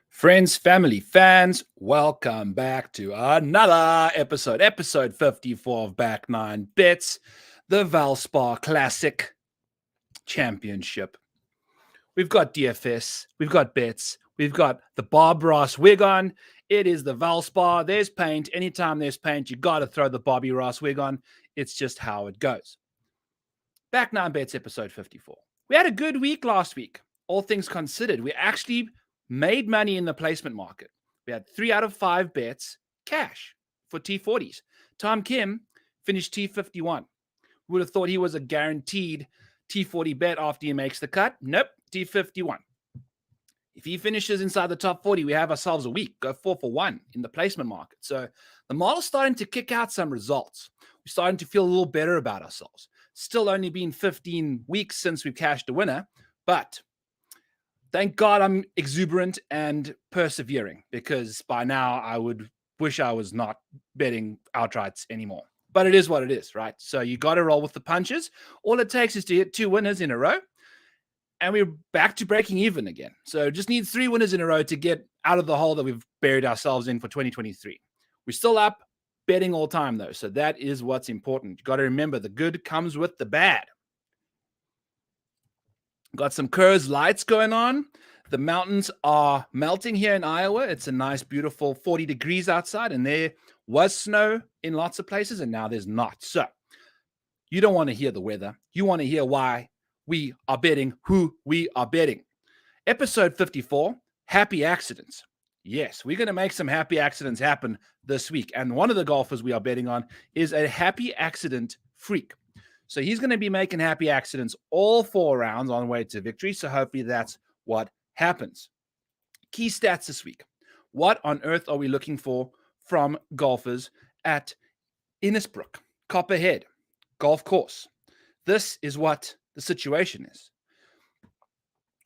Friends, family, fans, welcome back to another episode 54 of Back Nine Bets, the Valspar Classic Championship. We've got DFS, we've got bets, we've got the Bob Ross wig on. It is the Valspar. There's paint. Anytime there's paint, you got to throw the Bobby Ross wig on. It's just how it goes. Back Nine Bets, episode 54. We had a good week last week, all things considered. We actually made money in the placement market. We had 3 out of 5 bets cash for T40s. Tom Kim finished T51. We would have thought he was a guaranteed T40 bet after he makes the cut. Nope, T51. If he finishes inside the top 40, we have ourselves a week. Go 4 for 1 in the placement market. So the model's starting to kick out some results. We're starting to feel a little better about ourselves. Still only been 15 weeks since we've cashed a winner, but thank God I'm exuberant and persevering, because by now I would wish I was not betting outrights anymore. But it is what it is, right? So you got to roll with the punches. All it takes is to hit 2 winners in a row, and we're back to breaking even again. So just need 3 winners in a row to get out of the hole that we've buried ourselves in for 2023. We're still up betting all time, though. So that is what's important. You got to remember, the good comes with the bad. Got some Kerr's lights going on. The mountains are melting here in Iowa. It's a nice, beautiful 40 degrees outside, and there was snow in lots of places, and now there's not. So you don't want to hear the weather. You want to hear why we are betting, who we are betting. Episode 54, happy accidents. Yes, we're going to make some happy accidents happen this week. And one of the golfers we are betting on is a happy accident freak. So he's going to be making happy accidents all 4 rounds on the way to victory. So hopefully that's what happens. Key stats this week. What on earth are we looking for from golfers at Innisbrook, Copperhead Golf Course? This is what the situation is.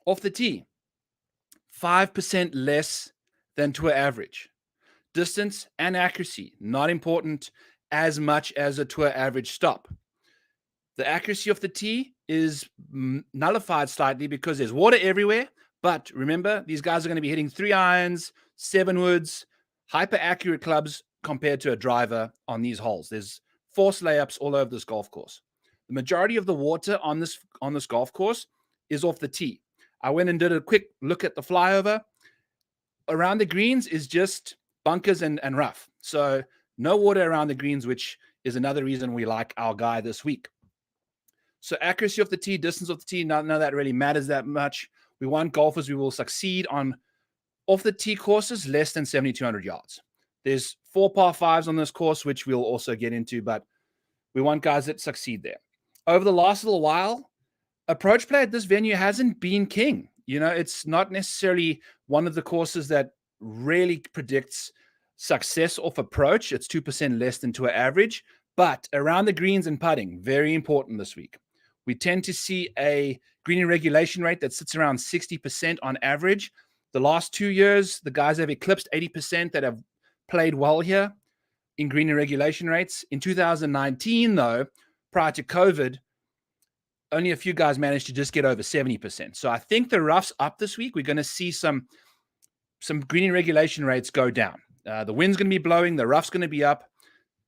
Off the tee, 5% less than tour average. Distance and accuracy, not important as much as a tour average stop. The accuracy of the tee is nullified slightly because there's water everywhere. But remember, these guys are going to be hitting 3 irons, 7 woods, hyper accurate clubs compared to a driver on these holes. There's force layups all over this golf course. The majority of the water on this golf course is off the tee. I went and did a quick look at the flyover. Around the greens is just bunkers and rough. So no water around the greens, which is another reason we like our guy this week. So accuracy of the tee, distance of the tee, none of that really matters that much. We want golfers who will succeed on off the tee courses less than 7,200 yards. There's 4 par 5s on this course, which we'll also get into, but we want guys that succeed there. Over the last little while, approach play at this venue hasn't been king. You know, it's not necessarily one of the courses that really predicts success off approach. It's 2% less than tour average, but around the greens and putting, very important this week. We tend to see a green regulation rate that sits around 60% on average. The last 2 years, the guys have eclipsed 80% that have played well here in green regulation rates. In 2019, though, prior to COVID, only a few guys managed to just get over 70%. So I think the rough's up this week. We're going to see some green regulation rates go down. The wind's going to be blowing. The rough's going to be up.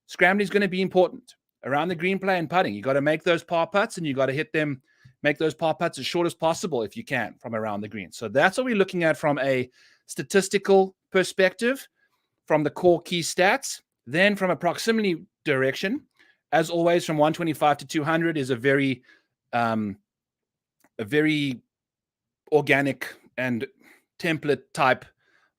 Scrambling's going to be important. Around the green play and putting, you got to make those par putts, and you got to hit them, make those par putts as short as possible if you can from around the green. So that's what we're looking at from a statistical perspective, from the core key stats. Then from a proximity direction, as always, from 125 to 200 is a very organic and template type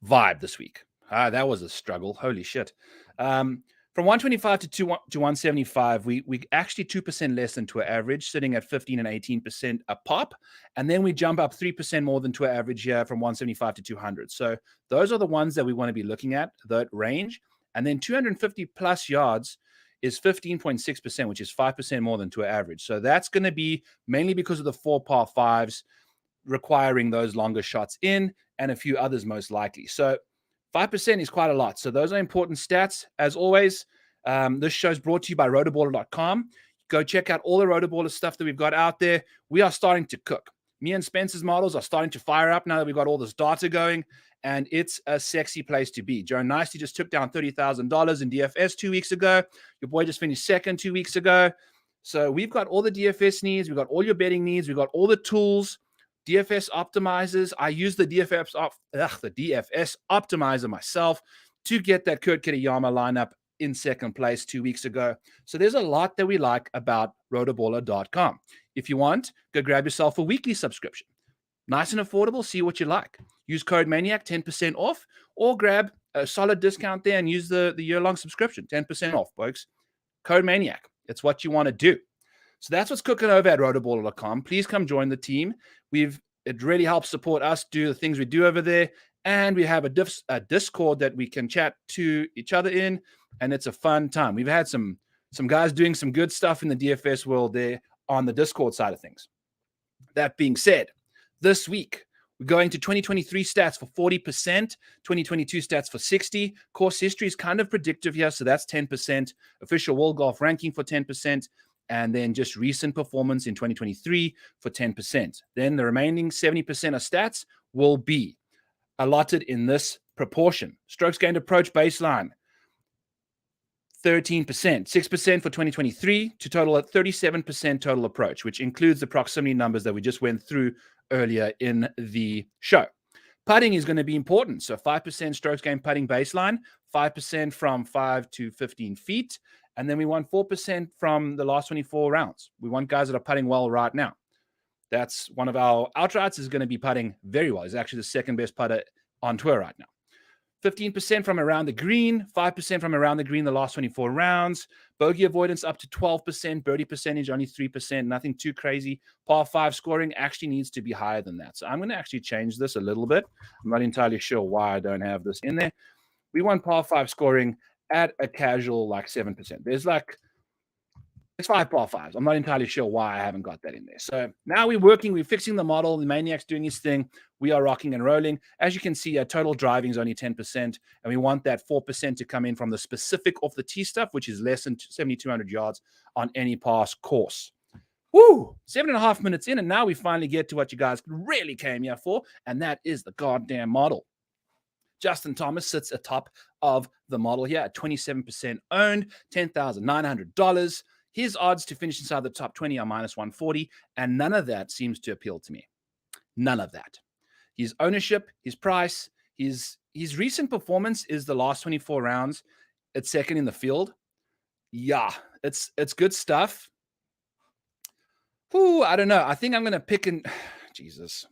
vibe this week. That was a struggle. Holy shit. From 125 to 175, we actually 2% less than tour average, sitting at 15 and 18% a pop. And then we jump up 3% more than tour average here from 175 to 200. So those are the ones that we want to be looking at, that range. And then 250 plus yards is 15.6%, which is 5% more than tour average. So that's going to be mainly because of the 4 par 5s requiring those longer shots in, and a few others most likely. So 5% is quite a lot. So those are important stats. As always, this show is brought to you by rotoballer.com. Go check out all the Rotoballer stuff that we've got out there. We are starting to cook. Me and Spencer's models are starting to fire up now that we've got all this data going, and it's a sexy place to be. Joe Nicely just took down $30,000 in DFS 2 weeks ago. Your boy just finished second 2 weeks ago. So we've got all the DFS needs. We've got all your betting needs. We've got all the tools, DFS optimizers. I use the DFS optimizer myself to get that Kurt Kitayama lineup in second place 2 weeks ago. So there's a lot that we like about rotoballer.com. If you want, go grab yourself a weekly subscription. Nice and affordable. See what you like. Use code Maniac, 10% off, or grab a solid discount there and use the year-long subscription, 10% off, folks. Code Maniac. It's what you want to do. So that's what's cooking over at rotoballer.com. Please come join the team. It really helps support us do the things we do over there. And we have a Discord that we can chat to each other in, and it's a fun time. We've had some guys doing some good stuff in the DFS world there on the Discord side of things. That being said, this week, we're going to 2023 stats for 40%, 2022 stats for 60%. Course history is kind of predictive here, so that's 10%. Official World Golf ranking for 10%. And then just recent performance in 2023 for 10%. Then the remaining 70% of stats will be allotted in this proportion. Strokes gained approach baseline, 13%, 6% for 2023 to total at 37% total approach, which includes the proximity numbers that we just went through earlier in the show. Putting is going to be important. So 5% strokes gained putting baseline, 5% from 5 to 15 feet. And then we want 4% from the last 24 rounds. We want guys that are putting well right now. That's one of our outrights is going to be putting very well. He's actually the second best putter on tour right now. 15% from around the green, 5% from around the green the last 24 rounds. Bogey avoidance up to 12%, birdie percentage only 3%, nothing too crazy. Par 5 scoring actually needs to be higher than that. So I'm going to actually change this a little bit. I'm not entirely sure why I don't have this in there. We want par 5 scoring at a casual like 7%. It's 5 par 5s. I'm not entirely sure why I haven't got that in there. So now we're fixing the model. The Maniac's doing his thing. We are rocking and rolling. As you can see, total driving is only 10%, and we want that 4% to come in from the specific off the tee stuff, which is less than 7,200 yards on any past course. Woo! 7.5 minutes in, and now we finally get to what you guys really came here for, and that is the goddamn model. Justin Thomas sits atop of the model here at 27% owned, $10,900. His odds to finish inside the top 20 are -140, and none of that seems to appeal to me. None of that. His ownership, his price, his recent performance is the last 24 rounds. It's second in the field. Yeah, it's good stuff. I don't know. I think I'm going to pick Jesus.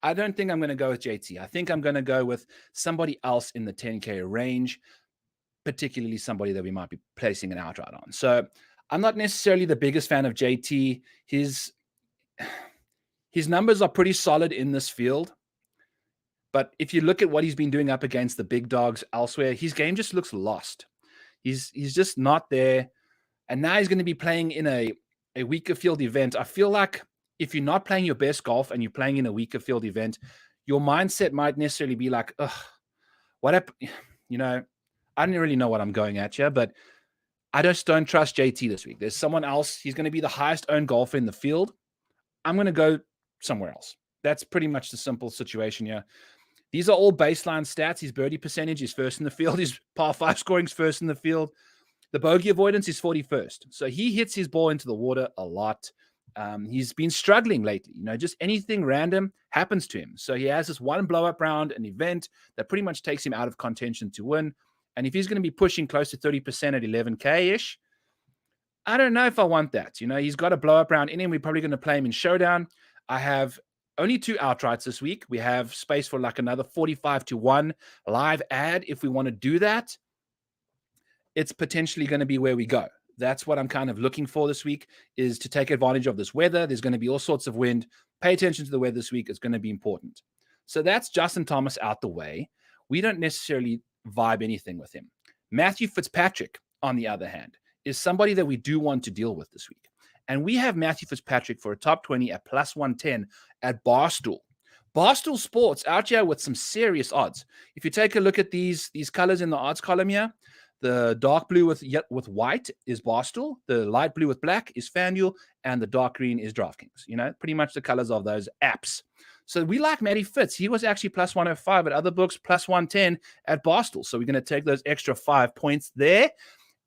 I don't think I'm going to go with JT. I think I'm going to go with somebody else in the 10K range, particularly somebody that we might be placing an outright on. So I'm not necessarily the biggest fan of JT. His numbers are pretty solid in this field. But if you look at what he's been doing up against the big dogs elsewhere, his game just looks lost. He's just not there. And now he's going to be playing in a weaker field event. I feel like if you're not playing your best golf and you're playing in a weaker field event, your mindset might necessarily be like, I don't really know what I'm going at here, but I just don't trust JT this week. There's someone else. He's going to be the highest owned golfer in the field. I'm going to go somewhere else. That's pretty much the simple situation here. These are all baseline stats. His birdie percentage is first in the field. His par 5 scoring is first in the field. The bogey avoidance is 41st. So he hits his ball into the water a lot. He's been struggling lately. Just anything random happens to him. So he has this one blow-up round, an event that pretty much takes him out of contention to win. And if he's going to be pushing close to 30% at 11K-ish, I don't know if I want that. He's got a blow-up round in him. We're probably going to play him in Showdown. I have only 2 outrights this week. We have space for like another 45-1 live ad. If we want to do that, it's potentially going to be where we go. That's what I'm kind of looking for this week, is to take advantage of this weather. There's going to be all sorts of wind. Pay attention to the weather this week. It's going to be important. So that's Justin Thomas out the way. We don't necessarily vibe anything with him. Matthew Fitzpatrick, on the other hand, is somebody that we do want to deal with this week. And we have Matthew Fitzpatrick for a top 20 at +110 at Barstool. Barstool Sports out here with some serious odds. If you take a look at these colors in the odds column here, The dark blue with white is Barstool. The light blue with black is FanDuel. And the dark green is DraftKings. You know, pretty much the colors of those apps. So we like Matty Fitz. He was actually plus 105 at other books, plus 110 at Barstool. So we're going to take those extra 5 points there.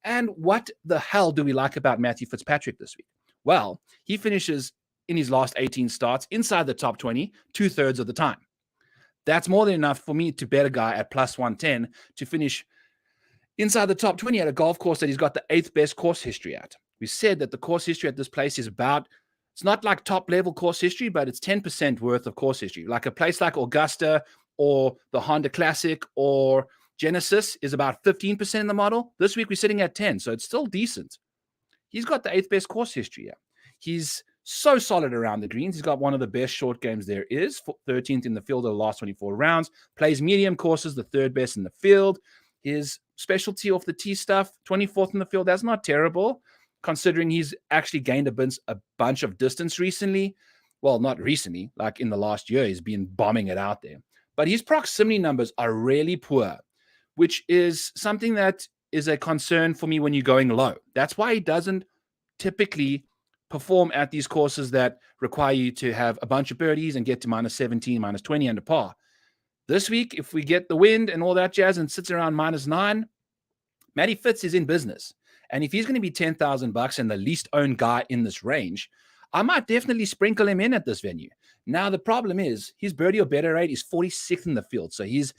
And what the hell do we like about Matthew Fitzpatrick this week? Well, he finishes in his last 18 starts inside the top 20 2/3 of the time. That's more than enough for me to bet a guy at plus 110 to finish inside the top 20 at a golf course that he's got the 8th best course history at. We said that the course history at this place is about, it's not like top level course history, but it's 10% worth of course history. Like a place like Augusta or the Honda Classic or Genesis is about 15% in the model. This week we're sitting at 10, so it's still decent. He's got the 8th best course history here. He's so solid around the greens. He's got one of the best short games there is, 13th in the field of the last 24 rounds. Plays medium courses, the 3rd best in the field. His specialty off the tee stuff, 24th in the field. That's not terrible, considering he's actually gained a bunch of distance recently. Well, not recently, like in the last year, he's been bombing it out there. But his proximity numbers are really poor, which is something that is a concern for me when you're going low. That's why he doesn't typically perform at these courses that require you to have a bunch of birdies and get to minus 17, minus 20 under par. This week, if we get the wind and all that jazz and sits around minus 9, Matty Fitz is in business. And if he's going to be $10,000 and the least owned guy in this range, I might definitely sprinkle him in at this venue. Now, the problem is his birdie or better rate is 46th in the field. So his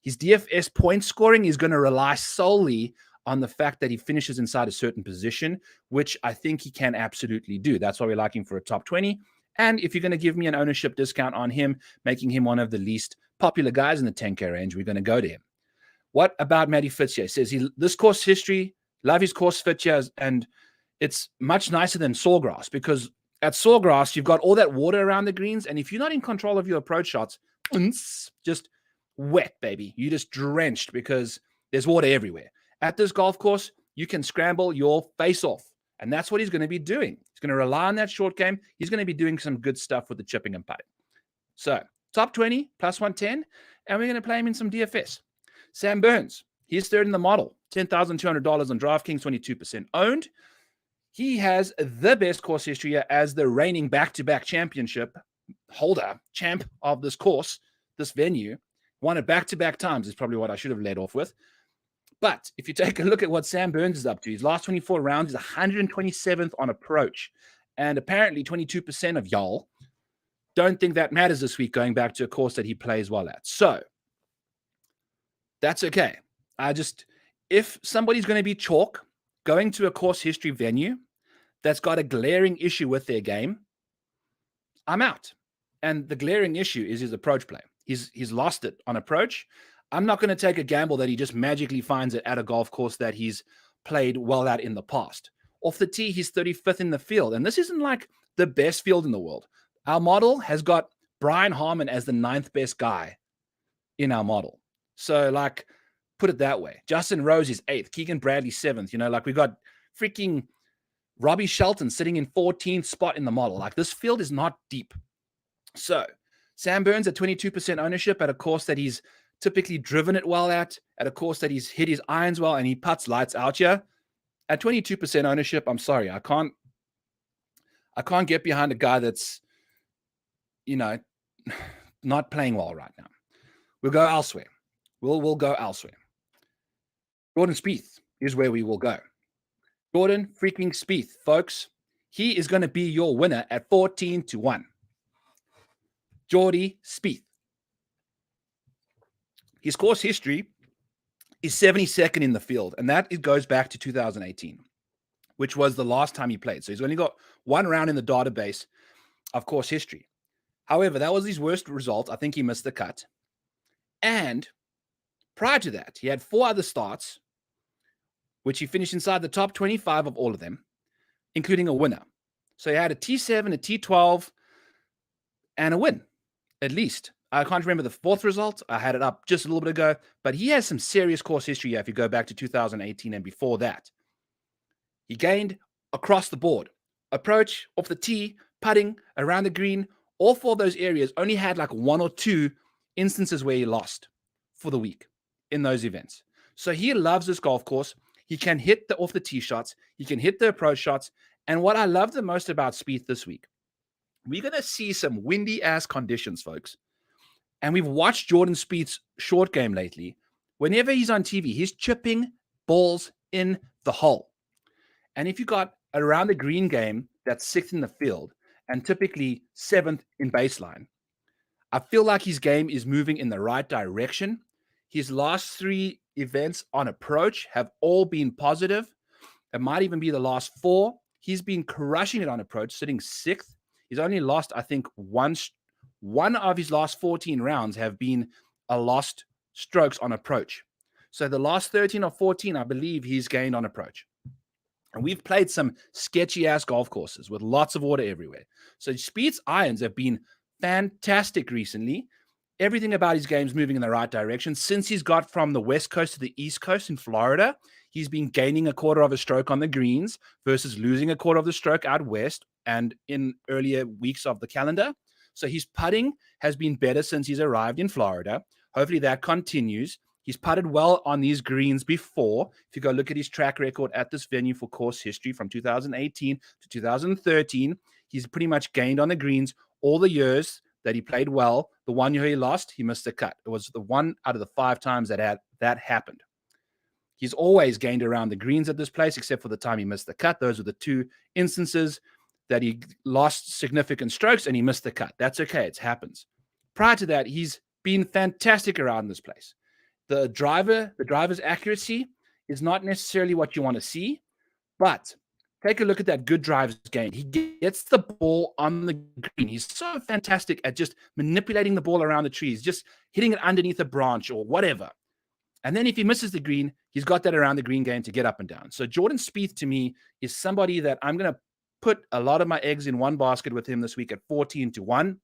DFS point scoring is going to rely solely on the fact that he finishes inside a certain position, which I think he can absolutely do. That's why we're liking for a top 20. And if you're going to give me an ownership discount on him, making him one of the least popular guys in the 10K range, we're going to go to him. What about Matty Fitz here? He says this course history, love his course fit here, and it's much nicer than Sawgrass, because at Sawgrass, you've got all that water around the greens, and if you're not in control of your approach shots, just wet, baby. You're just drenched because there's water everywhere. At this golf course, you can scramble your face off, and that's what he's going to be doing. He's going to rely on that short game. He's going to be doing some good stuff with the chipping and putting. So, top 20, plus 110, and we're going to play him in some DFS. Sam Burns, he's 3rd in the model, $10,200 on DraftKings, 22% owned. He has the best course history as the reigning back-to-back championship holder, champ of this course, this venue. Won it back-to-back times is probably what I should have led off with. But if you take a look at what Sam Burns is up to, his last 24 rounds is 127th on approach. And apparently 22% of y'all don't think that matters this week, going back to a course that he plays well at. So that's okay. If somebody's going to be chalk going to a course history venue that's got a glaring issue with their game, I'm out. And the glaring issue is his approach play. He's lost it on approach. I'm not going to take a gamble that he just magically finds it at a golf course that he's played well at in the past. Off the tee, he's 35th in the field. And this isn't like the best field in the world. Our model has got Brian Harmon as the 9th best guy in our model. So, like, put it that way. Justin Rose is 8th. Keegan Bradley 7th. You know, like, we got freaking Robbie Shelton sitting in 14th spot in the model. Like, this field is not deep. So, Sam Burns at 22% ownership at a course that he's typically driven it well at a course that he's hit his irons well, and he putts lights out here. At 22% ownership, I'm sorry, I can't get behind a guy that's, you know, not playing well right now. We'll go elsewhere. We'll go elsewhere. Jordan Spieth is where we will go. Jordan freaking Spieth, folks. He is going to be your winner at 14-1. Jordy Spieth. His course history is 72nd in the field, and that it goes back to 2018, which was the last time he played. So he's only got one round in the database of course history. However, that was his worst result. I think he missed the cut. And prior to that, he had 4 other starts, which he finished inside the top 25 of all of them, including a winner. So he had a T7, a T12, and a win, at least. I can't remember the 4th result. I had it up just a little bit ago, but he has some serious course history here if you go back to 2018 and before that. He gained across the board. Approach, off the tee, putting, around the green, all 4 of those areas only had like 1 or 2 instances where he lost for the week in those events. So he loves this golf course. He can hit the off the tee shots. He can hit the approach shots. And what I love the most about Spieth this week, we're going to see some windy ass conditions, folks. And we've watched Jordan Spieth's short game lately. Whenever he's on TV, he's chipping balls in the hole. And if you got around the green game that's sixth in the field and typically seventh in baseline, I feel like his game is moving in the right direction. His last three events on approach have all been positive. It might even be the last four. He's been crushing it on approach, sitting sixth. He's only lost, I think, one of his last 14 rounds have been a lost strokes on approach. So the last 13 or 14, I believe he's gained on approach. And we've played some sketchy-ass golf courses with lots of water everywhere. So Spieth's irons have been fantastic recently. Everything about his game's moving in the right direction. Since he's got from the West Coast to the East Coast in Florida, he's been gaining a quarter of a stroke on the greens versus losing a quarter of the stroke out west and in earlier weeks of the calendar. So his putting has been better since he's arrived in Florida. Hopefully that continues. He's putted well on these greens before. If you go look at his track record at this venue for course history from 2018 to 2013, he's pretty much gained on the greens all the years that he played well. The 1 year he lost, he missed a cut. It was the 1 out of the 5 times that happened. He's always gained around the greens at this place, except for the time he missed the cut. Those are the 2 instances that he lost significant strokes and he missed the cut. That's okay. It happens. Prior to that, he's been fantastic around this place. The driver's accuracy is not necessarily what you want to see, but take a look at that good driver's game. He gets the ball on the green. He's so fantastic at just manipulating the ball around the trees, just hitting it underneath a branch or whatever. And then if he misses the green, he's got that around the green game to get up and down. So Jordan Spieth, to me, is somebody that I'm going to put a lot of my eggs in one basket with him this week at 14-1. I'm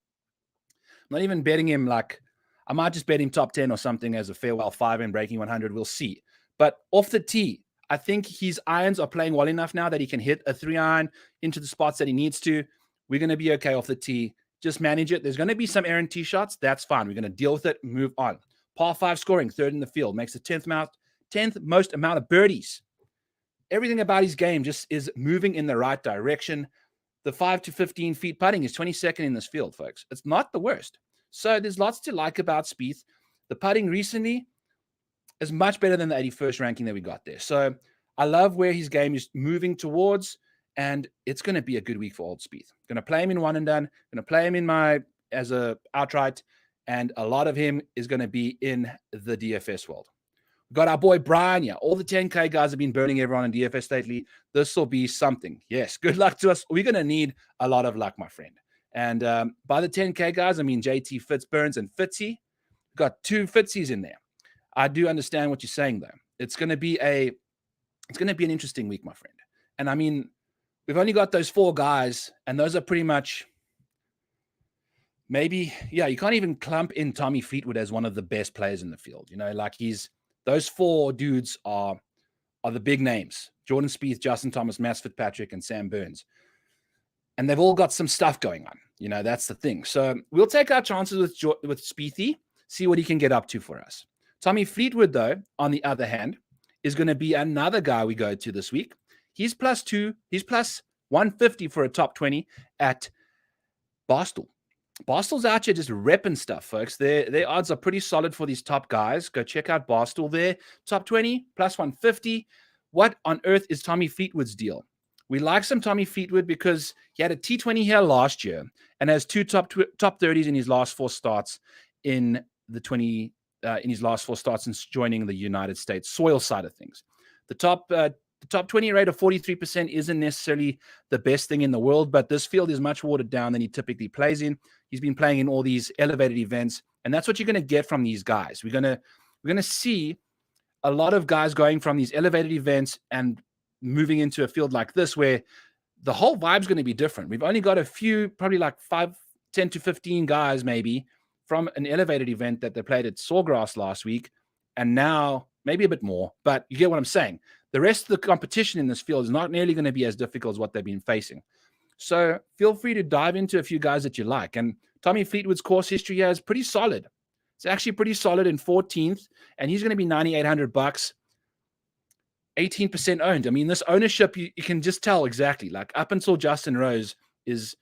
not even betting him like, I might just bet him top 10 or something as a farewell 5 and breaking 100. We'll see. But off the tee, I think his irons are playing well enough now that he can hit a 3-iron into the spots that he needs to. We're going to be okay off the tee. Just manage it. There's going to be some errant tee shots. That's fine. We're going to deal with it, move on. Par 5 scoring, 3rd in the field, makes the 10th most amount of birdies. Everything about his game just is moving in the right direction. The 5 to 15 feet putting is 22nd in this field, folks. It's not the worst. So there's lots to like about Spieth. The putting recently is much better than the 81st ranking that we got there. So I love where his game is moving towards, and it's going to be a good week for old Spieth. Going to play him in one and done. Going to play him in as a outright, and a lot of him is going to be in the DFS world. We've got our boy Brian here. All the 10K guys have been burning everyone in DFS lately. This will be something. Yes, good luck to us. We're going to need a lot of luck, my friend. And by the 10K guys, I mean JT, Fitzburns, and Fitzy. We've got 2 Fitzies in there. I do understand what you're saying, though. It's going to be an interesting week, my friend. And I mean, we've only got those 4 guys, and those are pretty much maybe, you can't even clump in Tommy Fleetwood as one of the best players in the field. You know, like those 4 dudes are the big names. Jordan Spieth, Justin Thomas, Matt Fitzpatrick, and Sam Burns. And they've all got some stuff going on. You know, that's the thing. So we'll take our chances with Spiethy, see what he can get up to for us. Tommy Fleetwood, though, on the other hand, is going to be another guy we go to this week. He's +2. He's plus 150 for a top 20 at Barstool. Barstool's out here just repping stuff, folks. Their odds are pretty solid for these top guys. Go check out Barstool there. Top 20, plus 150. What on earth is Tommy Fleetwood's deal? We like some Tommy Fleetwood because he had a T20 here last year and has 2 top 30s in his last 4 starts in his last 4 starts since joining the United States soil side of things. The top 20 rate of 43% isn't necessarily the best thing in the world, but this field is much watered down than he typically plays in. He's been playing in all these elevated events, and that's what you're going to get from these guys. We're going to see a lot of guys going from these elevated events and moving into a field like this where the whole vibe's going to be different. We've only got a few, probably like 10 to 15 guys maybe from an elevated event that they played at Sawgrass last week, and now maybe a bit more, but you get what I'm saying. The rest of the competition in this field is not nearly going to be as difficult as what they've been facing. So feel free to dive into a few guys that you like. And Tommy Fleetwood's course history here is pretty solid. It's actually pretty solid in 14th, and he's going to be $9,800. 18% owned. I mean, this ownership, you can just tell exactly. Like up until Justin Rose is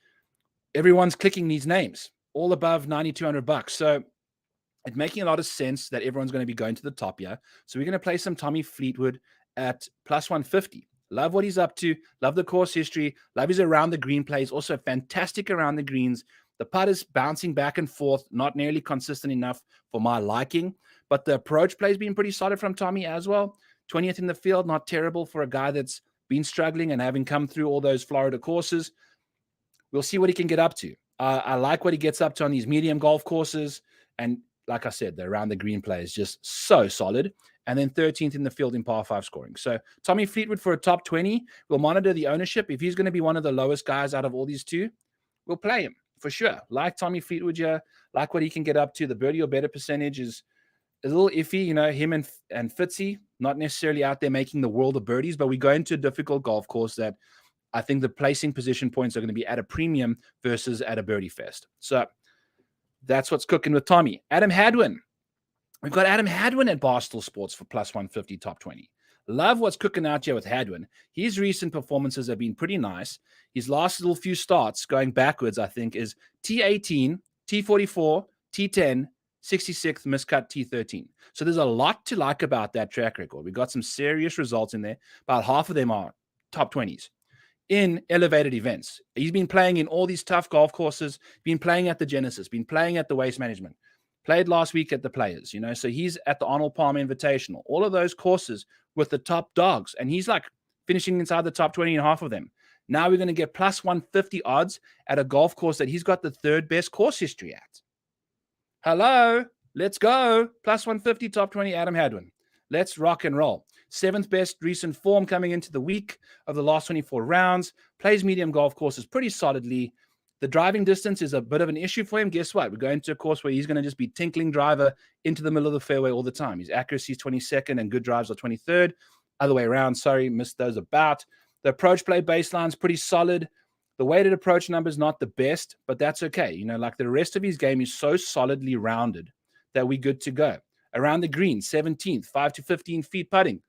everyone's clicking these names, all above $9,200. So it's making a lot of sense that everyone's going to be going to the top here. So we're going to play some Tommy Fleetwood at plus 150. Love what he's up to. Love the course history. Love his around the green plays. Also fantastic around the greens. The putt is bouncing back and forth, not nearly consistent enough for my liking. But the approach play has been pretty solid from Tommy as well. 20th in the field, not terrible for a guy that's been struggling and having come through all those Florida courses. We'll see what he can get up to. I like what he gets up to on these medium golf courses. And like I said, the around the green play is just so solid. And then 13th in the field in par 5 scoring. So Tommy Fleetwood for a top 20. We'll monitor the ownership. If he's going to be one of the lowest guys out of all these two, we'll play him for sure. Like Tommy Fleetwood here, like what he can get up to. The birdie or better percentage is a little iffy, him and Fitzy, not necessarily out there making the world of birdies, but we go into a difficult golf course that I think the placing position points are going to be at a premium versus at a birdie fest. So that's what's cooking with Tommy. Adam Hadwin. We've got Adam Hadwin at Barstool Sports for plus 150 top 20. Love what's cooking out here with Hadwin. His recent performances have been pretty nice. His last little few starts going backwards, I think, is T18, T44, T10, 66th, miscut T13. So there's a lot to like about that track record. We got some serious results in there. About half of them are top 20s in elevated events. He's been playing in all these tough golf courses, been playing at the Genesis, been playing at the Waste Management, played last week at the Players, so he's at the Arnold Palmer Invitational, all of those courses with the top dogs, and he's like finishing inside the top 20 in half of them. Now we're going to get plus 150 odds at a golf course that he's got the third best course history at. Hello, let's go. Plus 150 top 20, Adam Hadwin. Let's rock and roll. 7th best recent form coming into the week of the last 24 rounds. Plays medium golf courses pretty solidly. The driving distance is a bit of an issue for him. Guess what? We're going to a course where he's going to just be tinkling driver into the middle of the fairway all the time. His accuracy is 22nd and good drives are 23rd. Other way around, sorry, missed those about. The approach play baseline is pretty solid. The weighted approach number is not the best, but that's okay. Like the rest of his game is so solidly rounded that we're good to go. Around the green, 17th, 5 to 15 feet putting,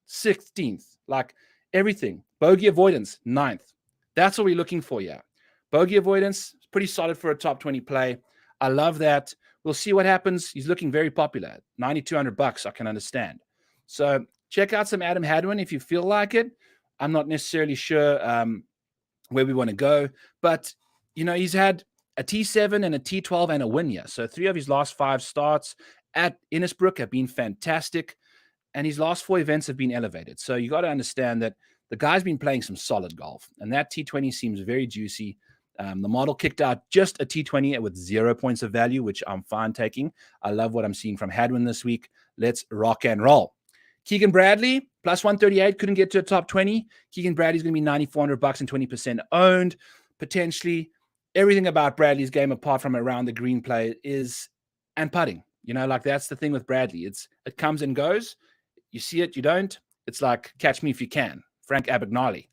16th, like everything. Bogey avoidance, 9th. That's what we're looking for here. Bogey avoidance is pretty solid for a top 20 play. I love that. We'll see what happens. He's looking very popular. $9,200, I can understand. So check out some Adam Hadwin if you feel like it. I'm not necessarily sure where we want to go, but he's had a T7 and a T12 and a win here. So 3 of his last 5 starts at Innisbrook have been fantastic, and his last 4 events have been elevated. So you got to understand that the guy's been playing some solid golf, and that T20 seems very juicy. The model kicked out just a T20 with 0 points of value, which I'm fine taking. I love what I'm seeing from Hadwin this week. Let's rock and roll. Keegan Bradley, plus 138, couldn't get to a top 20. Keegan Bradley's going to be $9,400 and 20% owned, potentially. Everything about Bradley's game, apart from around the green play, is and putting. Like that's the thing with Bradley. It comes and goes. You see it, you don't. It's like catch me if you can. Frank Abagnale.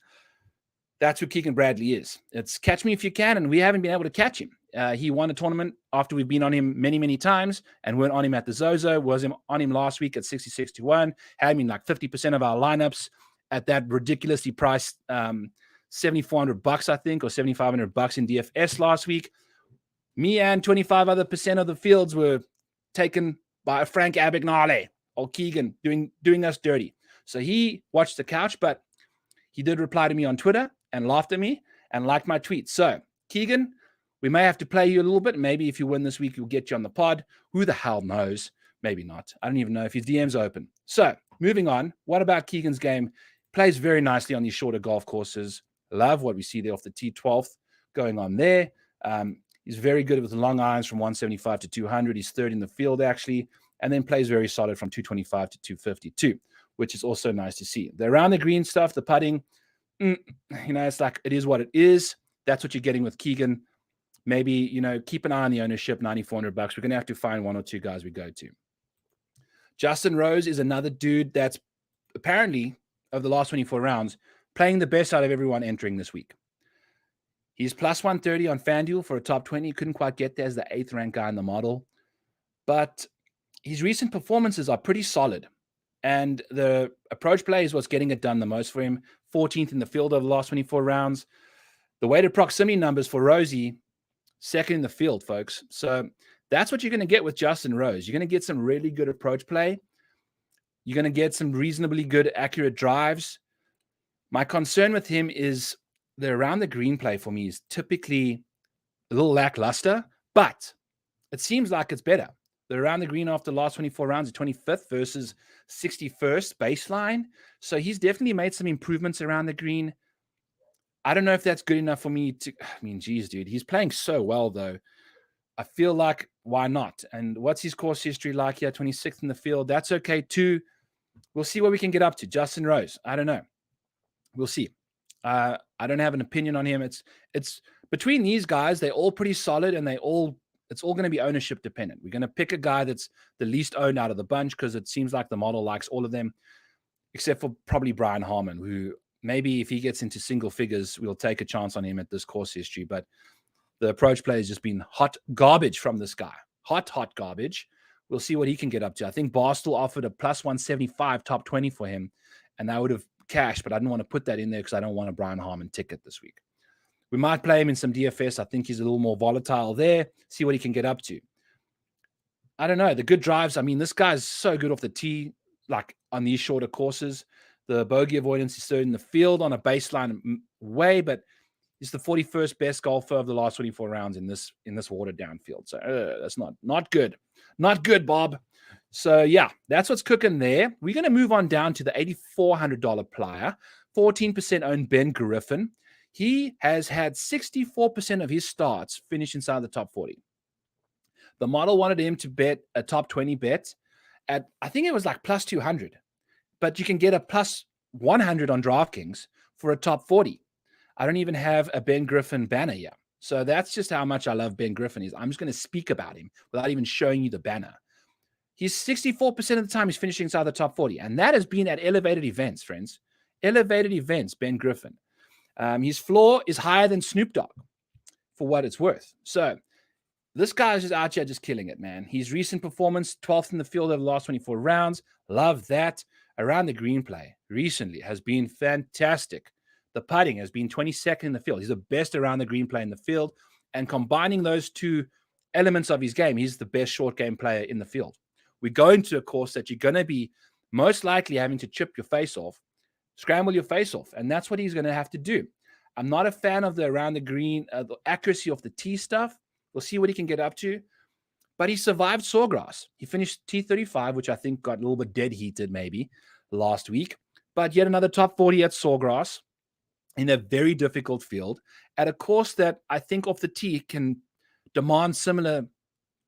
That's who Keegan Bradley is. It's catch me if you can, and we haven't been able to catch him. He won a tournament after we've been on him many, many times and weren't on him at the Zozo. Was on him last week at 66-1. Had him in like 50% of our lineups at that ridiculously priced $7,400, I think, or $7,500 in DFS last week. Me and 25 other percent of the fields were taken by Frank Abagnale or Keegan doing us dirty. So he watched the couch, but he did reply to me on Twitter and laughed at me and liked my tweet. So Keegan, we may have to play you a little bit. Maybe if you win this week, we'll get you on the pod. Who the hell knows? Maybe not. I don't even know if his DM's open. So moving on. What about Keegan's game? Plays very nicely on these shorter golf courses. Love what we see there off the T12th going on there. He's very good with the long irons from 175 to 200. He's third in the field, actually, and then plays very solid from 225 to 252, which is also nice to see. The around the green stuff, the putting, it's like it is what it is. That's what you're getting with Keegan. Maybe, keep an eye on the ownership, $9,400. We're going to have to find 1 or 2 guys we go to. Justin Rose is another dude that's apparently, of the last 24 rounds, playing the best out of everyone entering this week. He's plus 130 on FanDuel for a top 20. Couldn't quite get there as the 8th ranked guy in the model. But his recent performances are pretty solid. And the approach play is what's getting it done the most for him. 14th in the field over the last 24 rounds. The weighted proximity numbers for Rosie, second in the field, folks. So that's what you're going to get with Justin Rose. You're going to get some really good approach play. You're going to get some reasonably good, accurate drives. My concern with him is the around the green play for me is typically a little lackluster, but it seems like it's better. The around the green after the last 24 rounds is 25th versus 61st baseline. So he's definitely made some improvements around the green. I don't know if that's good enough for me to, I mean, geez, dude, he's playing so well, though. I feel like, why not? And what's his course history like here? 26th in the field. That's okay, too. We'll see what we can get up to. Justin Rose, I don't know. We'll see. I don't have an opinion on him. It's between these guys, they're all pretty solid, and it's all going to be ownership dependent. We're going to pick a guy that's the least owned out of the bunch because it seems like the model likes all of them, except for probably Brian Harmon, who maybe if he gets into single figures, we'll take a chance on him at this course history. But the approach play has just been hot garbage from this guy. Hot garbage. We'll see what he can get up to. I think Barstool offered a plus 175 top 20 for him, and that would have cashed, but I didn't want to put that in there because I don't want a Brian Harmon ticket this week. We might play him in some DFS. I think he's a little more volatile there. See what he can get up to. I don't know. The good drives, I mean, this guy's so good off the tee, like on these shorter courses. The bogey avoidance is third in the field on a baseline way, but he's the 41st best golfer of the last 24 rounds in this watered down field. So that's not good. Not good, Bob. So yeah, that's what's cooking there. We're going to move on down to the $8,400 player, 14% owned Ben Griffin. He has had 64% of his starts finish inside the top 40. The model wanted him to bet a top 20 bet at, I think it was like plus 200, but you can get a plus 100 on DraftKings for a top 40. I don't even have a Ben Griffin banner yet. So that's just how much I love Ben Griffin. I'm just going to speak about him without even showing you the banner. He's 64% of the time he's finishing inside the top 40. And that has been at elevated events, friends. Elevated events, Ben Griffin. His floor is higher than Snoop Dogg for what it's worth. So this guy is just out here just killing it, man. His recent performance, 12th in the field over the last 24 rounds. Love that. Around the green play recently has been fantastic. The putting has been 22nd in the field. He's the best around the green play in the field. And combining those two elements of his game, he's the best short game player in the field. We go into a course that you're going to be most likely having to chip your face off, scramble your face off. And that's what he's going to have to do. I'm not a fan of the around the green, the accuracy of the tee stuff. We'll see what he can get up to. But he survived Sawgrass. He finished T35, which I think got a little bit dead heated maybe last week. But yet another top 40 at Sawgrass in a very difficult field at a course that I think off the tee can demand similar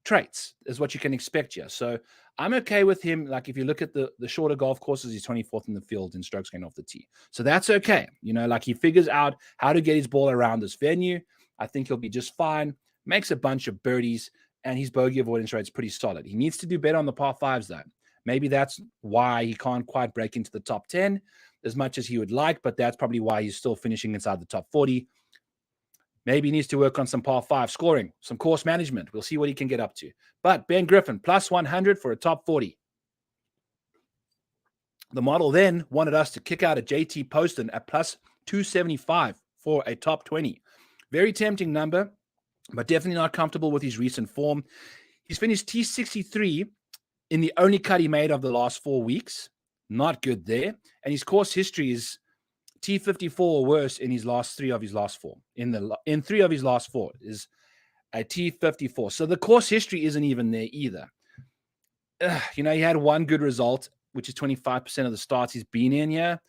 traits as what you can expect here. So I'm okay with him. Like if you look at the shorter golf courses, he's 24th in the field in strokes gained off the tee. So that's okay. You know, like he figures out how to get his ball around this venue. I think he'll be just fine. Makes a bunch of birdies, and his bogey avoidance rate's pretty solid. He needs to do better on the par fives, though. Maybe that's why he can't quite break into the top 10 as much as he would like, but that's probably why he's still finishing inside the top 40. Maybe he needs to work on some par five scoring, some course management. We'll see what he can get up to. But Ben Griffin, plus 100 for a top 40. The model then wanted us to kick out a JT Poston at plus 275 for a top 20. Very tempting number, but definitely not comfortable with his recent form. He's finished T63 in the only cut he made of the last 4 weeks. Not good there. And his course history is T54 or worse in his last three of his last four. In three of his last four is a T54. So the course history isn't even there either. You know, he had one good result, which is 25% of the starts he's been in here.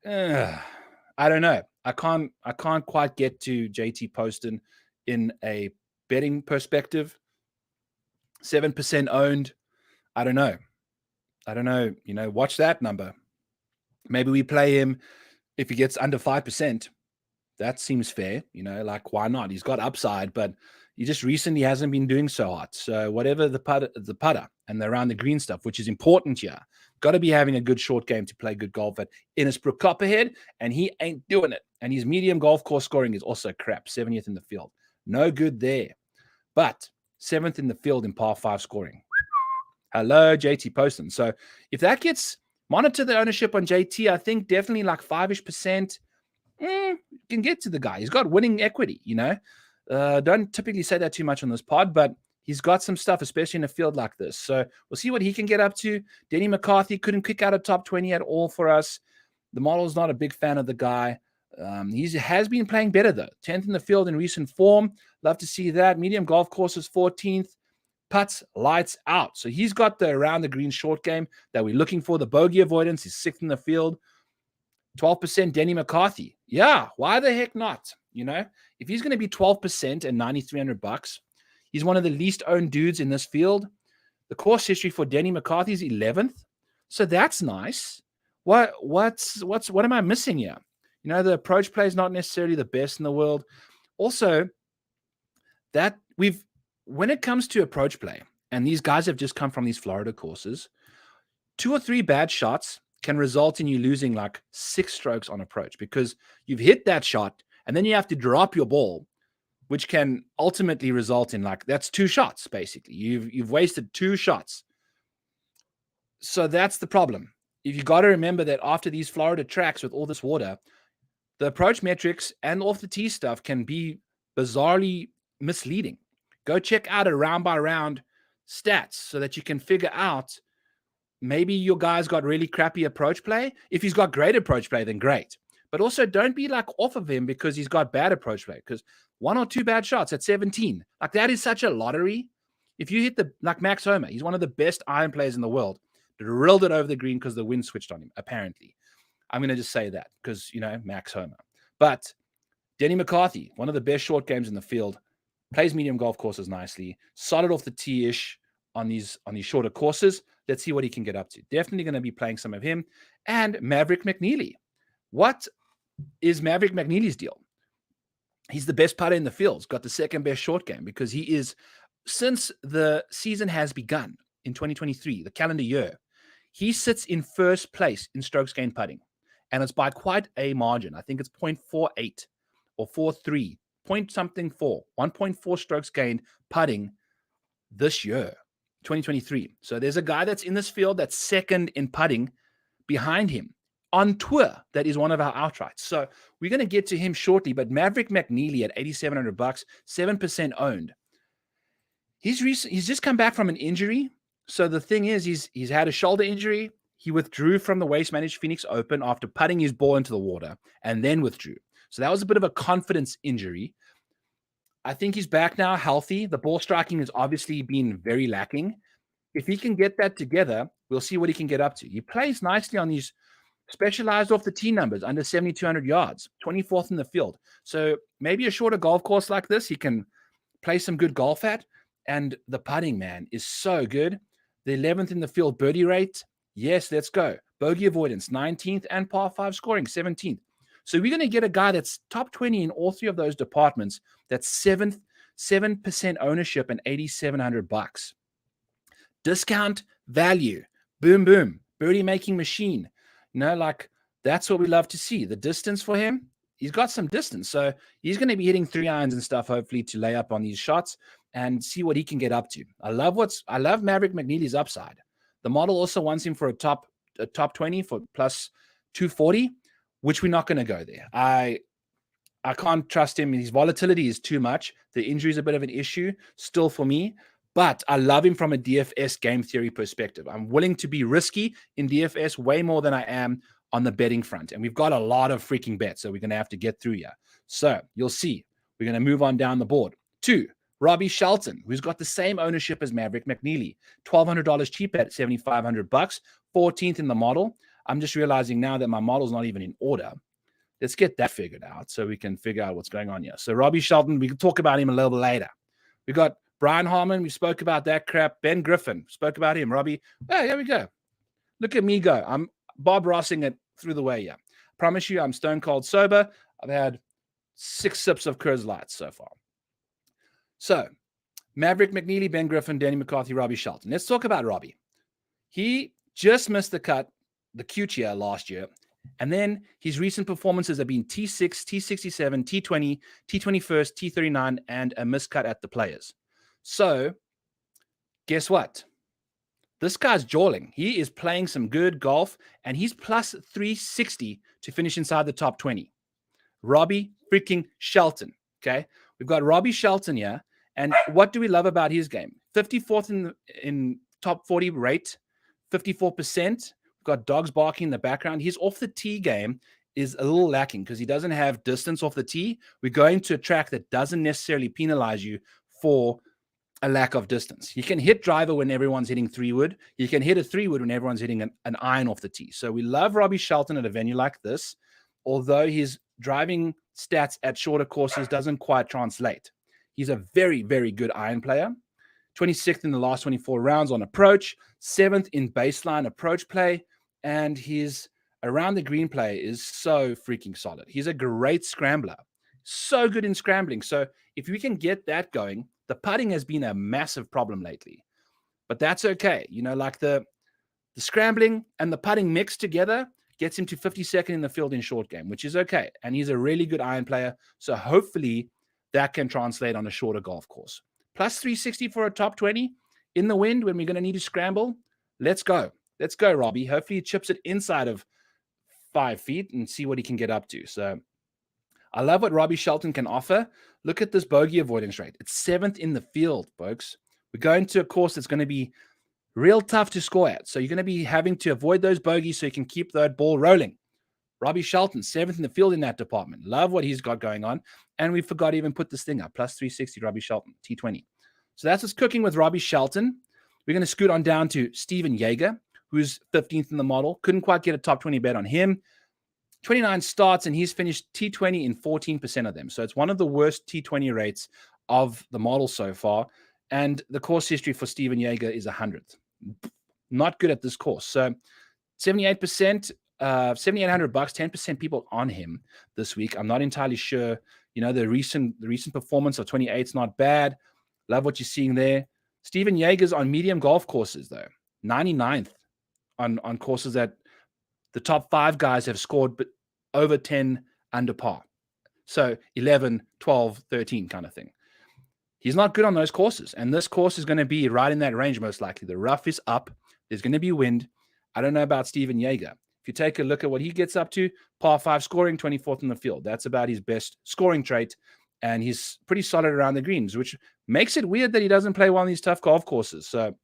I don't know. I can't quite get to JT Poston in a betting perspective. 7% owned. I don't know. You know, watch that number. Maybe we play him if he gets under 5%. That seems fair. You know, like why not? He's got upside, but he just recently hasn't been doing so hot. So whatever the putter and the around the green stuff, which is important here, got to be having a good short game to play good golf at Innisbrook Copperhead, and he ain't doing it. And his medium golf course scoring is also crap, 70th in the field. No good there. But 7th in the field in par 5 scoring. Hello, JT Poston. So if that gets monitor the ownership on JT, I think definitely like 5-ish%. Can get to the guy. He's got winning equity, you know. Don't typically say that too much on this pod, but he's got some stuff, especially in a field like this. So we'll see what he can get up to. Denny McCarthy couldn't kick out a top 20 at all for us. The model's not a big fan of the guy. He has been playing better, though. 10th in the field in recent form. Love to see that. Medium golf courses, 14th. Putts, lights out. So he's got the around the green short game that we're looking for. The bogey avoidance is 6th in the field. 12% Denny McCarthy. Yeah, why the heck not? You know, if he's going to be 12% and $9,300, he's one of the least owned dudes in this field. The course history for Denny McCarthy is 11th. So that's nice. What am I missing here? You know, the approach play is not necessarily the best in the world. Also, that when it comes to approach play, and these guys have just come from these Florida courses, 2 or 3 bad shots can result in you losing like 6 strokes on approach because you've hit that shot and then you have to drop your ball, which can ultimately result in like, that's 2 shots, basically. You've wasted 2 shots. So that's the problem. If you got to remember that after these Florida tracks with all this water, the approach metrics and off the tee stuff can be bizarrely misleading. Go check out a round by round stats so that you can figure out maybe your guy's got really crappy approach play. If he's got great approach play, then great. But also don't be like off of him because he's got bad approach play, because 1 or 2 bad shots at 17, like that is such a lottery. If you hit like Max Homa, he's one of the best iron players in the world, drilled it over the green because the wind switched on him, apparently. I'm going to just say that because, you know, Max Homa. But Denny McCarthy, one of the best short games in the field, plays medium golf courses nicely, solid off the tee-ish on these shorter courses. Let's see what he can get up to. Definitely going to be playing some of him. And Maverick McNeely. What is Maverick McNeely's deal? He's the best putter in the field. He's got the second best short game because he is, since the season has begun in 2023, the calendar year, he sits in first place in strokes gained putting. And it's by quite a margin. I think it's 0.48 or 43, point something 4, 1.4 strokes gained putting this year, 2023. So there's a guy that's in this field that's second in putting behind him on tour. That is one of our outrights. So we're going to get to him shortly, but Maverick McNeely at $8,700, 7% owned. He's just come back from an injury. So the thing is, he's had a shoulder injury. He withdrew from the Waste Managed Phoenix Open after putting his ball into the water and then withdrew. So that was a bit of a confidence injury. I think he's back now, healthy. The ball striking has obviously been very lacking. If he can get that together, we'll see what he can get up to. He plays nicely on these specialized off the tee numbers, under 7,200 yards, 24th in the field. So maybe a shorter golf course like this, he can play some good golf at. And the putting, man, is so good. The 11th in the field birdie rate. Yes, let's go. Bogey avoidance, 19th, and par 5 scoring, 17th. So we're going to get a guy that's top 20 in all 3 of those departments. That's 7% ownership and $8,700. Discount value. Boom, boom. Birdie making machine. You know, like that's what we love to see. The distance for him, he's got some distance. So he's going to be hitting 3 irons and stuff, hopefully, to lay up on these shots and see what he can get up to. I love Maverick McNeely's upside. The model also wants him for a top 20 for plus 240, which we're not going to go there. I can't trust him. His volatility is too much. The injury is a bit of an issue still for me, but I love him from a DFS game theory perspective. I'm willing to be risky in DFS way more than I am on the betting front. And we've got a lot of freaking bets, so we're going to have to get through here. So you'll see. We're going to move on down the board. 2, Robbie Shelton, who's got the same ownership as Maverick McNeely. $1,200 cheap at $7,500, 14th in the model. I'm just realizing now that my model's not even in order. Let's get that figured out so we can figure out what's going on here. So Robbie Shelton, we can talk about him a little bit later. We got Brian Harmon. We spoke about that crap. Ben Griffin, spoke about him. Robbie, hey, here we go. Look at me go. I'm Bob Rossing it through the way here. Promise you, I'm stone cold sober. I've had 6 sips of Coors Light so far. So Maverick McNeely, Ben Griffin, Danny McCarthy, Robbie Shelton. Let's talk about Robbie. He just missed the cut, the QTR last year. And then his recent performances have been T6, T67, T20, T21st, T39, and a miscut at the Players. So guess what? This guy's jawling. He is playing some good golf, and he's plus 360 to finish inside the top 20. Robbie freaking Shelton. Okay. We've got Robbie Shelton here. And what do we love about his game? 54th in top 40 rate, 54%. We've got dogs barking in the background. His off the tee game is a little lacking because he doesn't have distance off the tee. We're going to a track that doesn't necessarily penalize you for a lack of distance. He can hit driver when everyone's hitting 3-wood. He can hit a 3-wood when everyone's hitting an iron off the tee. So we love Robbie Shelton at a venue like this, although his driving stats at shorter courses doesn't quite translate. He's a very, very good iron player. 26th in the last 24 rounds on approach, 7th in baseline approach play, and his around the green play is so freaking solid. He's a great scrambler. So good in scrambling. So if we can get that going, the putting has been a massive problem lately. But that's okay. You know, like the scrambling and the putting mixed together gets him to 52nd in the field in short game, which is okay. And he's a really good iron player. So hopefully that can translate on a shorter golf course. Plus 360 for a top 20 in the wind when we're going to need to scramble. Let's go. Let's go, Robbie. Hopefully he chips it inside of 5 feet and see what he can get up to. So I love what Robbie Shelton can offer. Look at this bogey avoidance rate. It's 7th in the field, folks. We're going to a course that's going to be real tough to score at. So you're going to be having to avoid those bogeys so you can keep that ball rolling. Robbie Shelton, 7th in the field in that department. Love what he's got going on. And we forgot to even put this thing up. Plus 360, Robbie Shelton, T20. So that's what's cooking with Robbie Shelton. We're going to scoot on down to Steven Yeager, who's 15th in the model. Couldn't quite get a top 20 bet on him. 29 starts, and he's finished T20 in 14% of them. So it's one of the worst T20 rates of the model so far. And the course history for Steven Yeager is 100th. Not good at this course. So 78%, $7,800, 10% people on him this week. I'm not entirely sure. You know, the recent performance of 28 is not bad. Love what you're seeing there. Steven Yeager's on medium golf courses, though. 99th on courses that the top 5 guys have scored but over 10 under par. So 11, 12, 13 kind of thing. He's not good on those courses. And this course is going to be right in that range, most likely. The rough is up. There's going to be wind. I don't know about Steven Yeager. If you take a look at what he gets up to, par 5 scoring, 24th in the field. That's about his best scoring trait. And he's pretty solid around the greens, which makes it weird that he doesn't play well on these tough golf courses. So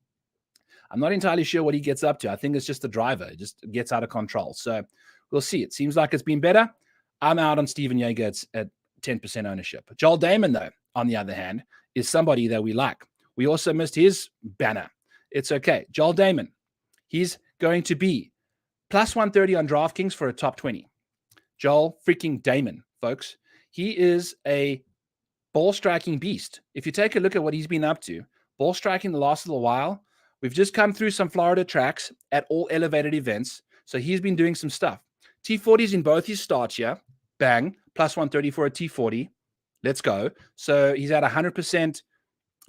I'm not entirely sure what he gets up to. I think it's just the driver. It just gets out of control. So we'll see. It seems like it's been better. I'm out on Steven Yeager at 10% ownership. Joel Damon, though, on the other hand, is somebody that we like. We also missed his banner. It's okay. Joel Damon, he's going to be plus 130 on DraftKings for a top 20. Joel freaking Damon, folks. He is a ball striking beast. If you take a look at what he's been up to, ball striking the last little while, we've just come through some Florida tracks at all elevated events. So he's been doing some stuff. T40s in both his starts here. Bang. Plus 130 for a T40. Let's go. So he's at 100%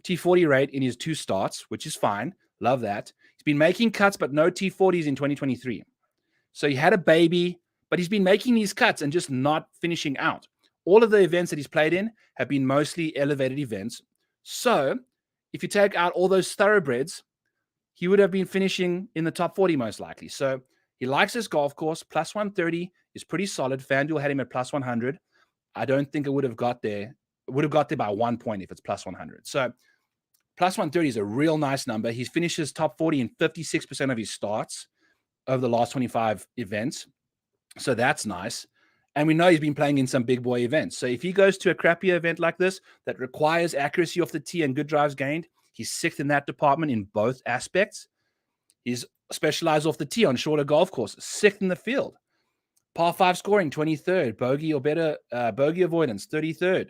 T40 rate in his 2 starts, which is fine. Love that. He's been making cuts, but no T40s in 2023. So he had a baby, but he's been making these cuts and just not finishing out. All of the events that he's played in have been mostly elevated events. So if you take out all those thoroughbreds, he would have been finishing in the top 40 most likely. So he likes this golf course. Plus 130 is pretty solid. FanDuel had him at plus 100. I don't think it would have got there. It would have got there by 1 point if it's plus 100. So plus 130 is a real nice number. He's finishes top 40 in 56% of his starts over the last 25 events. So that's nice. And we know he's been playing in some big boy events. So if he goes to a crappier event like this that requires accuracy off the tee and good drives gained, he's 6th in that department in both aspects. He's specialized off the tee on shorter golf courses, 6th in the field. Par 5 scoring, 23rd. Bogey or better, bogey avoidance, 33rd.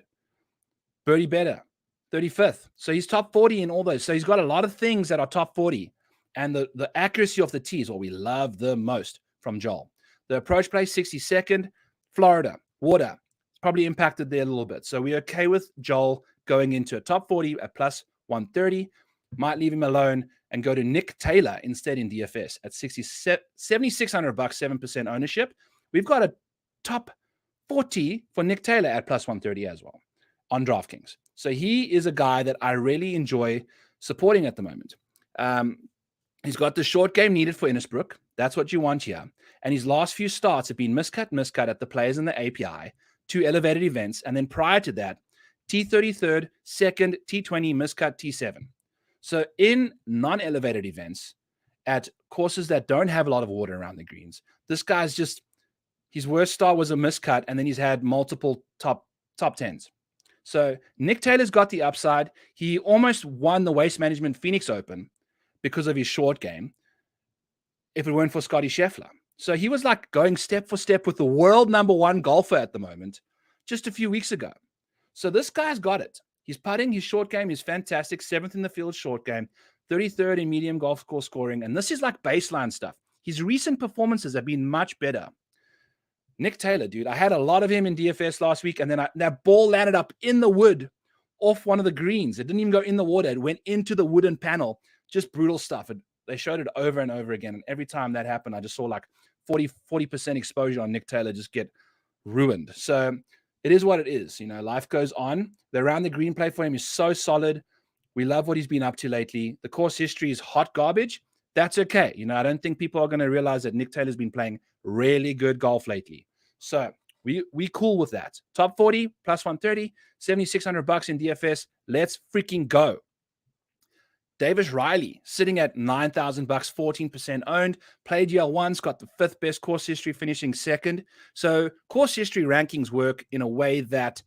Birdie better, 35th. So he's top 40 in all those. So he's got a lot of things that are top 40. And the accuracy of the tee is what we love the most from Joel. The approach play, 62nd. Florida, water. It's probably impacted there a little bit. So we're okay with Joel going into a top 40 at plus 130. Might leave him alone and go to Nick Taylor instead in DFS at $7,600, 7% ownership. We've got a top 40 for Nick Taylor at plus 130 as well on DraftKings. So he is a guy that I really enjoy supporting at the moment. He's got the short game needed for Innisbrook. That's what you want here. And his last few starts have been miscut at the players in the API, 2 elevated events, and then prior to that, T33rd, second, T20, miscut, T7. So in non-elevated events, at courses that don't have a lot of water around the greens, this guy's just, his worst start was a miscut, and then he's had multiple top tens. So Nick Taylor's got the upside. He almost won the Waste Management Phoenix Open because of his short game, if it weren't for Scotty Scheffler. So he was like going step for step with the world #1 golfer at the moment just a few weeks ago. So this guy's got it. He's putting, his short game is fantastic. 7th in the field short game, 33rd in medium golf course scoring. And this is like baseline stuff. His recent performances have been much better. Nick Taylor, dude, I had a lot of him in DFS last week, and then that ball landed up in the wood off one of the greens. It didn't even go in the water. It went into the wooden panel. Just brutal stuff. They showed it over and over again. And every time that happened, I just saw like 40% exposure on Nick Taylor just get ruined. So it is what it is. You know, life goes on. The around the green play for him is so solid. We love what he's been up to lately. The course history is hot garbage. That's okay. You know, I don't think people are going to realize that Nick Taylor's been playing really good golf lately. So we cool with that. Top 40, plus 130, $7,600 in DFS. Let's freaking go. Davis Riley sitting at $9,000, 14% owned. Played year once, got the 5th best course history, finishing 2nd. So course history rankings work in a way that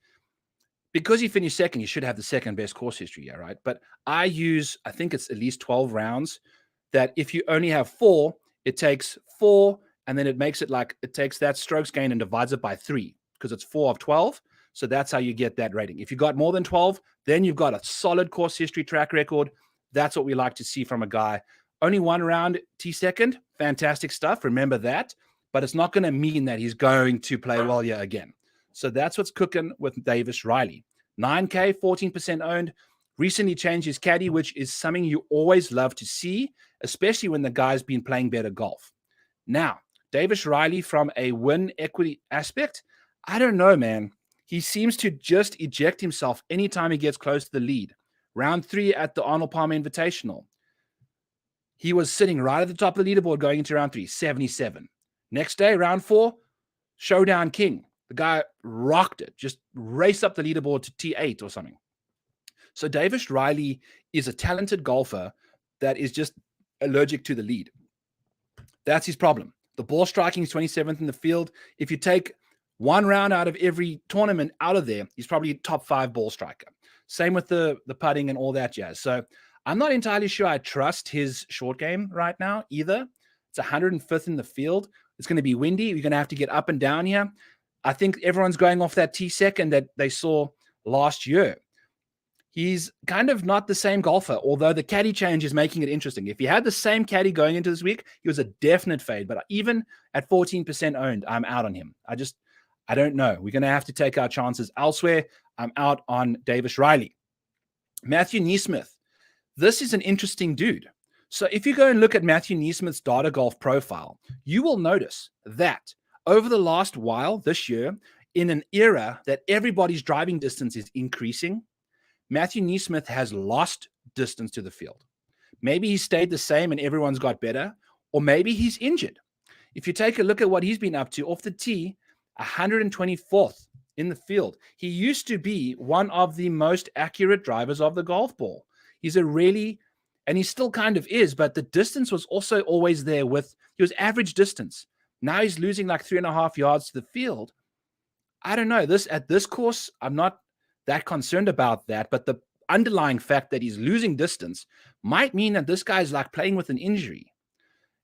because he finished 2nd, you should have the 2nd best course history, yeah, right? But I think it's at least 12 rounds, that if you only have 4, it takes 4, and then it makes it like, it takes that strokes gain and divides it by 3, because it's 4 of 12. So that's how you get that rating. If you got more than 12, then you've got a solid course history track record. That's what we like to see from a guy. Only 1 round T2nd, fantastic stuff. Remember that. But it's not going to mean that he's going to play well here again. So that's what's cooking with Davis Riley. 9K, 14% owned. Recently changed his caddy, which is something you always love to see, especially when the guy's been playing better golf. Now, Davis Riley, from a win equity aspect, I don't know, man. He seems to just eject himself anytime he gets close to the lead. Round 3 at the Arnold Palmer Invitational, he was sitting right at the top of the leaderboard going into round 3, 77. Next day, round 4, Showdown King. The guy rocked it, just raced up the leaderboard to T8 or something. So Davis Riley is a talented golfer that is just allergic to the lead. That's his problem. The ball striking is 27th in the field. If you take 1 round out of every tournament out of there, he's probably top 5 ball striker. Same with the putting and all that jazz. So I'm not entirely sure I trust his short game right now either. It's 105th in the field. It's going to be windy. You're going to have to get up and down here. I think everyone's going off that T2nd that they saw last year. He's kind of not the same golfer, although the caddy change is making it interesting. If he had the same caddy going into this week, he was a definite fade. But even at 14% owned, I'm out on him. I don't know. We're going to have to take our chances elsewhere. I'm out on Davis Riley. Matthew Neesmith. This is an interesting dude. So if you go and look at Matthew Neesmith's data golf profile, you will notice that over the last while this year, in an era that everybody's driving distance is increasing, Matthew Neesmith has lost distance to the field. Maybe he stayed the same and everyone's got better, or maybe he's injured. If you take a look at what he's been up to off the tee, 124th in the field. He used to be one of the most accurate drivers of the golf ball. He's and he still kind of is, but the distance was also always there he was average distance. Now he's losing like 3.5 yards to the field. I don't know. At this course, I'm not that concerned about that, but the underlying fact that he's losing distance might mean that this guy's like playing with an injury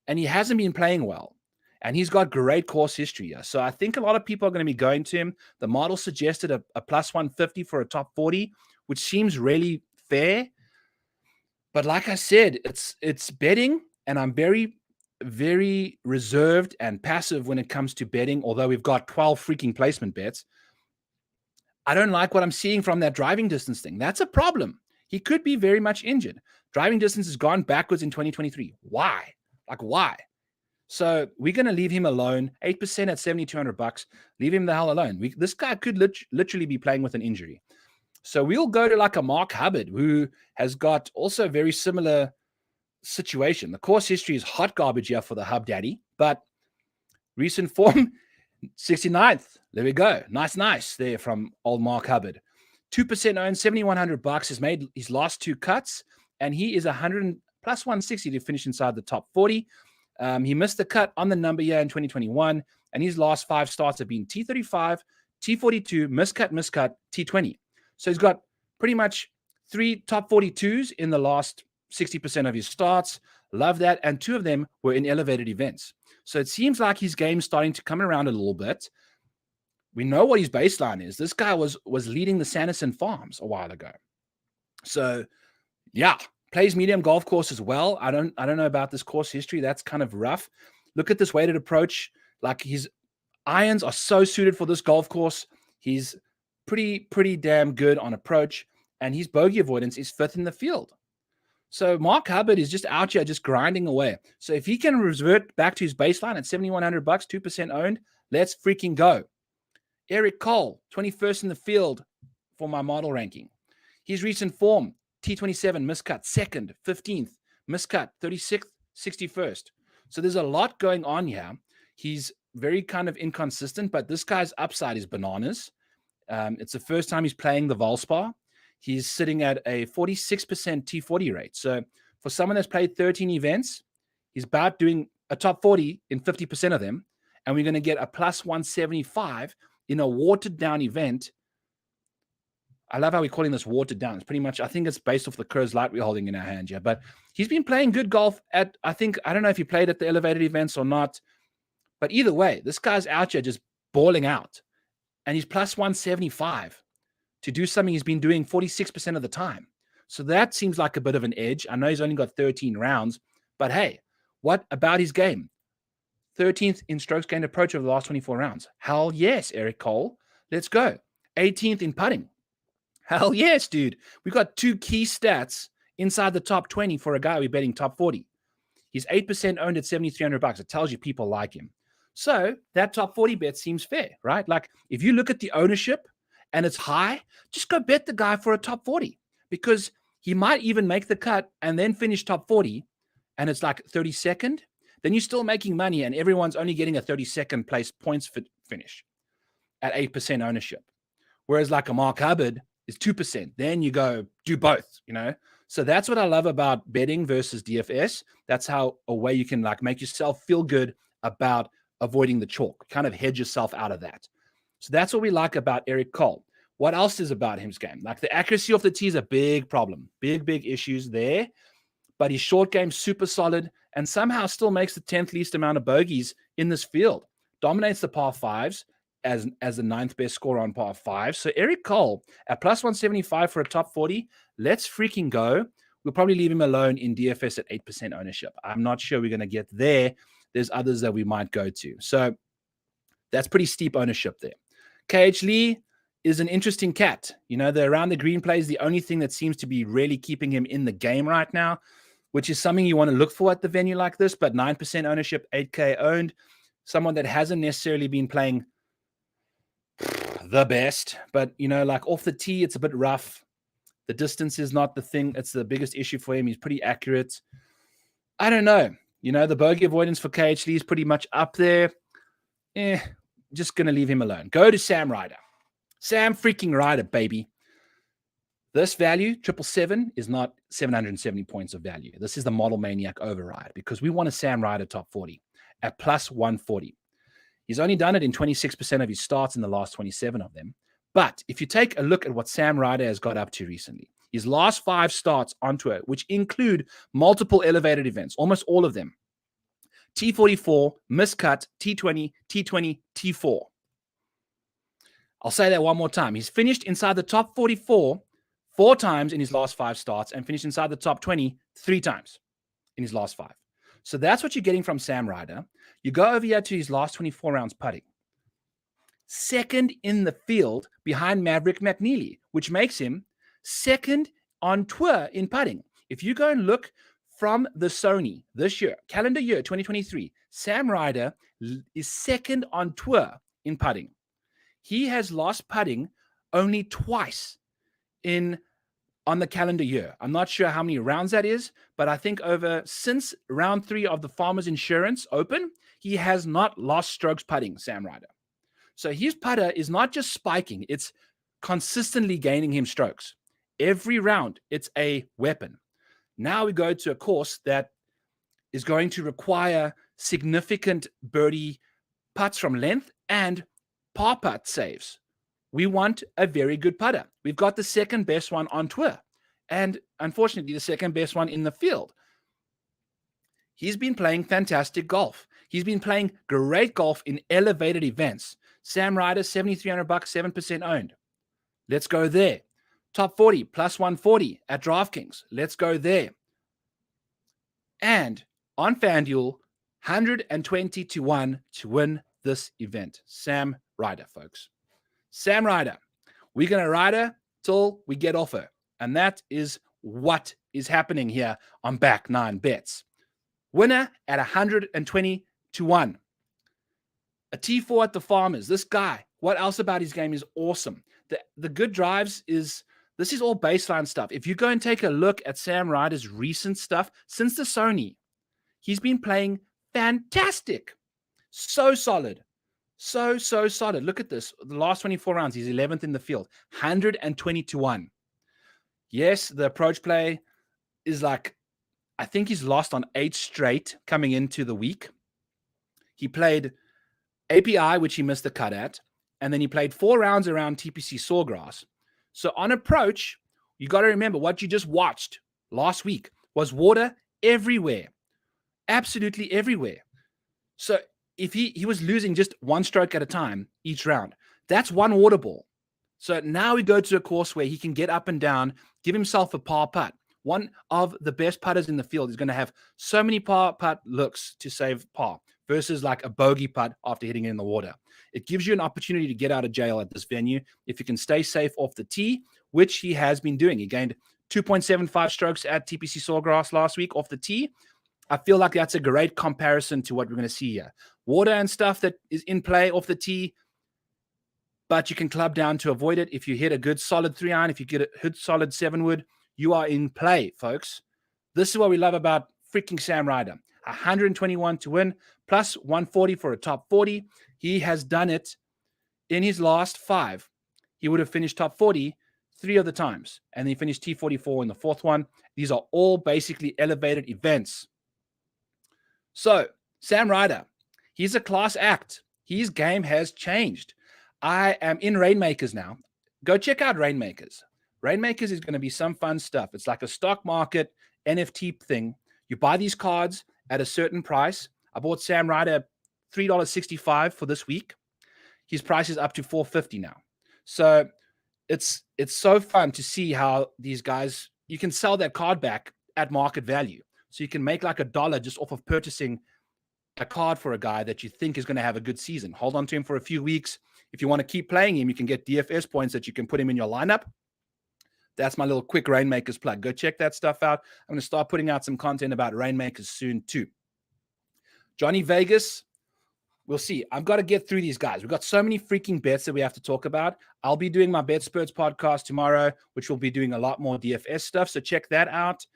and he hasn't been playing well. And he's got great course history here. So I think a lot of people are going to be going to him. The model suggested a plus 150 for a top 40, which seems really fair. But like I said, it's betting, and I'm very, very reserved and passive when it comes to betting, although we've got 12 freaking placement bets. I don't like what I'm seeing from that driving distance thing. That's a problem. He could be very much injured. Driving distance has gone backwards in 2023. Why? Like, why? So we're going to leave him alone. 8% at $7,200. Leave him the hell alone. This guy could literally be playing with an injury. So we'll go to like a Mark Hubbard, who has got also very similar situation. The course history is hot garbage here for the Hub Daddy, but recent form, 69th. There we go. Nice there from old Mark Hubbard. 2% owned, $7,100. Has made his last 2 cuts, and he is 100 plus 160 to finish inside the top 40. He missed the cut on the number year in 2021, and his last 5 starts have been T35, T42, miscut, T20. So he's got pretty much 3 top 42s in the last 60% of his starts. Love that. And 2 of them were in elevated events. So it seems like his game's starting to come around a little bit. We know what his baseline is. This guy was leading the Sanderson Farms a while ago. So, yeah, plays medium golf course as well. I don't know about this course history. That's kind of rough. Look at this weighted approach. Like, his irons are so suited for this golf course. He's pretty damn good on approach, and his bogey avoidance is 5th in the field. So Mark Hubbard is just out here just grinding away. So if he can revert back to his baseline at $7,100, 2% owned, let's freaking go. Eric Cole, 21st in the field for my model ranking. His recent form, T27, miscut, 2nd, 15th, miscut, 36th, 61st. So there's a lot going on here. He's very kind of inconsistent, but this guy's upside is bananas. It's the first time he's playing the Valspar. He's sitting at a 46% T40 rate. So for someone that's played 13 events, he's about doing a top 40 in 50% of them. And we're going to get a plus 175 in a watered down event. I love how we're calling this watered down. It's pretty much, I think it's based off the Curse Light we're holding in our hand here. But he's been playing good golf at, I don't know if he played at the elevated events or not. But either way, this guy's out here just balling out. And he's plus 175 to do something he's been doing 46% of the time. So that seems like a bit of an edge. I know he's only got 13 rounds, but hey, what about his game? 13th in strokes gained approach over the last 24 rounds. Hell yes, Eric Cole. Let's go. 18th in putting. Hell yes, dude. We've got 2 key stats inside the top 20 for a guy we're betting top 40. He's 8% owned at $7,300. It tells you people like him. So that top 40 bet seems fair, right? Like, if you look at the ownership and it's high, just go bet the guy for a top 40, because he might even make the cut and then finish top 40, and it's like 32nd. Then you're still making money, and everyone's only getting a 32nd place points finish at 8% ownership. Whereas like a Mark Hubbard is 2%. Then you go do both, you know? So that's what I love about betting versus DFS. That's how a way you can like make yourself feel good about avoiding the chalk, kind of hedge yourself out of that. So that's what we like about Eric Cole. What else is about his game? Like, the accuracy off the tee is a big problem. Big issues there. But his short game's super solid and somehow still makes the 10th least amount of bogeys in this field. Dominates the par 5s as the 9th best scorer on par 5. So Eric Cole at plus 175 for a top 40. Let's freaking go. We'll probably leave him alone in DFS at 8% ownership. I'm not sure we're going to get there. There's others that we might go to. So that's pretty steep ownership there. KH Lee is an interesting cat. You know, the around the green play is the only thing that seems to be really keeping him in the game right now, which is something you want to look for at the venue like this. But 9% ownership, 8K owned, someone that hasn't necessarily been playing the best. But, you know, like off the tee, it's a bit rough. The distance is not the thing. It's the biggest issue for him. He's pretty accurate. I don't know. You know, the bogey avoidance for KH Lee is pretty much up there. Just going to leave him alone. Go to Sam Ryder. Sam freaking Ryder, baby. This value, 777, is not 770 points of value. This is the Model Maniac override, because we want a Sam Ryder top 40 at plus 140. He's only done it in 26% of his starts in the last 27 of them. But if you take a look at what Sam Ryder has got up to recently, his last 5 starts on tour, which include multiple elevated events, almost all of them, T44, miscut, T20, T20, T4. I'll say that one more time. He's finished inside the top 44 4 times in his last 5 starts and finished inside the top 20 3 times in his last 5. So that's what you're getting from Sam Ryder. You go over here to his last 24 rounds putting. 2nd in the field behind Maverick McNeely, which makes him 2nd on tour in putting. If you go and look from the Sony this year, calendar year 2023, Sam Ryder is 2nd on tour in putting. He has lost putting only twice in on the calendar year. I'm not sure how many rounds that is, but I think since round 3 of the Farmers Insurance Open, he has not lost strokes putting, Sam Ryder. So his putter is not just spiking, it's consistently gaining him strokes. Every round, it's a weapon. Now we go to a course that is going to require significant birdie putts from length and par putt saves. We want a very good putter. We've got the second best one on tour, and unfortunately, the second best one in the field. He's been playing fantastic golf. He's been playing great golf in elevated events. Sam Ryder, $7,300, 7% owned. Let's go there. Top 40, plus 140 at DraftKings. Let's go there. And on FanDuel, 120 to 1 to win this event. Sam Ryder, folks. Sam Ryder. We're going to ride her till we get off her. And that is what is happening here on Back Nine Bets. Winner at 120 to 1. A T4 at the Farmers. This guy, what else about his game is awesome? The good drives this is all baseline stuff. If you go and take a look at Sam Ryder's recent stuff, since the Sony, he's been playing fantastic. So solid. So solid. Look at this. The last 24 rounds, he's 11th in the field. 120 to 1. Yes, the approach play is like, I think he's lost on 8 straight coming into the week. He played API, which he missed the cut at, and then he played 4 rounds around TPC Sawgrass. So on approach, you got to remember what you just watched last week was water everywhere. Absolutely everywhere. So if he was losing just 1 stroke at a time each round, that's 1 water ball. So now we go to a course where he can get up and down, give himself a par putt. One of the best putters in the field is going to have so many par putt looks to save par versus like a bogey putt after hitting it in the water. It gives you an opportunity to get out of jail at this venue if you can stay safe off the tee, which he has been doing. He gained 2.75 strokes at TPC Sawgrass last week off the tee. I feel like that's a great comparison to what we're going to see here. Water and stuff that is in play off the tee, but you can club down to avoid it. If you hit a good solid 3-iron, if you get a good solid 7-wood, you are in play, folks. This is what we love about freaking Sam Ryder. 121 to win, plus 140 for a top 40. He has done it in his last 5. He would have finished top 40 3 of the times, and then he finished T44 in the 4th one. These are all basically elevated events. So, Sam Ryder, he's a class act. His game has changed. I am in Rainmakers now. Go check out Rainmakers. Rainmakers is going to be some fun stuff. It's like a stock market NFT thing. You buy these cards at a certain price. I bought Sam Ryder $3.65 for this week. His price is up to $4.50 now. So it's so fun to see how these guys, you can sell that card back at market value. So you can make like $1 just off of purchasing a card for a guy that you think is going to have a good season. Hold on to him for a few weeks. If you want to keep playing him, you can get DFS points that you can put him in your lineup. That's my little quick Rainmakers plug. Go check that stuff out. I'm going to start putting out some content about Rainmakers soon too. Johnny Vegas, we'll see. I've got to get through these guys. We've got so many freaking bets that we have to talk about. I'll be doing my Bet Spurts podcast tomorrow, which will be doing a lot more DFS stuff. So check that out.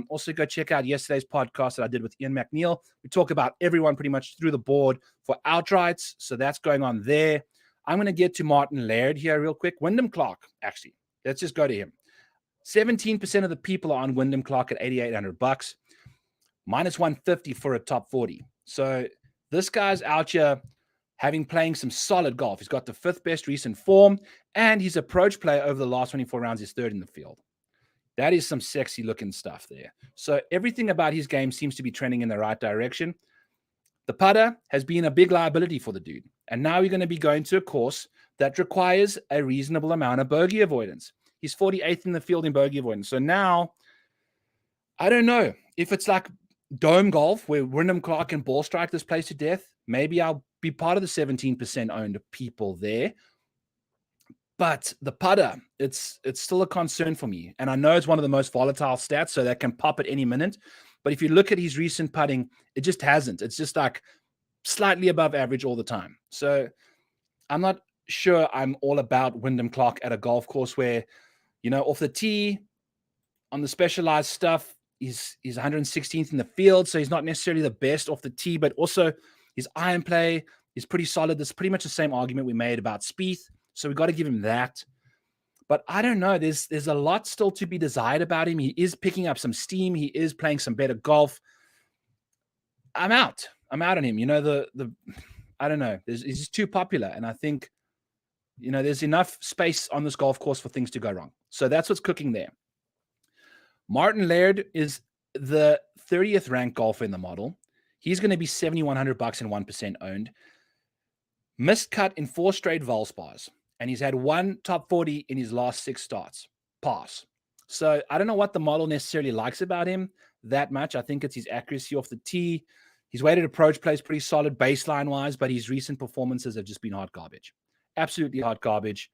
Also, go check out yesterday's podcast that I did with Ian McNeil. We talk about everyone pretty much through the board for outrights. So that's going on there. I'm going to get to Martin Laird here real quick. Wyndham Clark, actually. Let's just go to him. 17% of the people are on Wyndham Clark at $8,800, minus 150 for a top 40. So this guy's out here playing some solid golf. He's got the 5th best recent form, and his approach play over the last 24 rounds is 3rd in the field. That is some sexy looking stuff there. So everything about his game seems to be trending in the right direction. The putter has been a big liability for the dude. And now we're going to be going to a course that requires a reasonable amount of bogey avoidance. He's 48th in the field in bogey avoidance. So now, I don't know if it's like dome golf where Wyndham Clark can ball strike this place to death. Maybe I'll be part of the 17% owned people there. But the putter, it's still a concern for me. And I know it's one of the most volatile stats, so that can pop at any minute. But if you look at his recent putting, it just hasn't. It's just like slightly above average all the time. So I'm not sure I'm all about Wyndham Clark at a golf course where, you know, off the tee, On the specialized stuff, he's 116th in the field, so he's not necessarily the best off the tee, but also his iron play is pretty solid. This is pretty much the same argument we made about Spieth, so we got to give him that. But I don't know. There's a lot still to be desired about him. He is picking up some steam. He is playing some better golf. I'm out. I'm out on him. You know, I don't know. He's just too popular, and I think, you know, there's enough space on this golf course for things to go wrong. So that's what's cooking there. Martin Laird is the 30th ranked golfer in the model. He's going to be $7,100 and 1% owned. Missed cut in 4 straight Valspars, and he's had 1 top 40 in his last 6 starts. Pass. So I don't know what the model necessarily likes about him that much. I think it's his accuracy off the tee. His weighted approach play is pretty solid baseline-wise, but his recent performances have just been hot garbage. Absolutely hot garbage.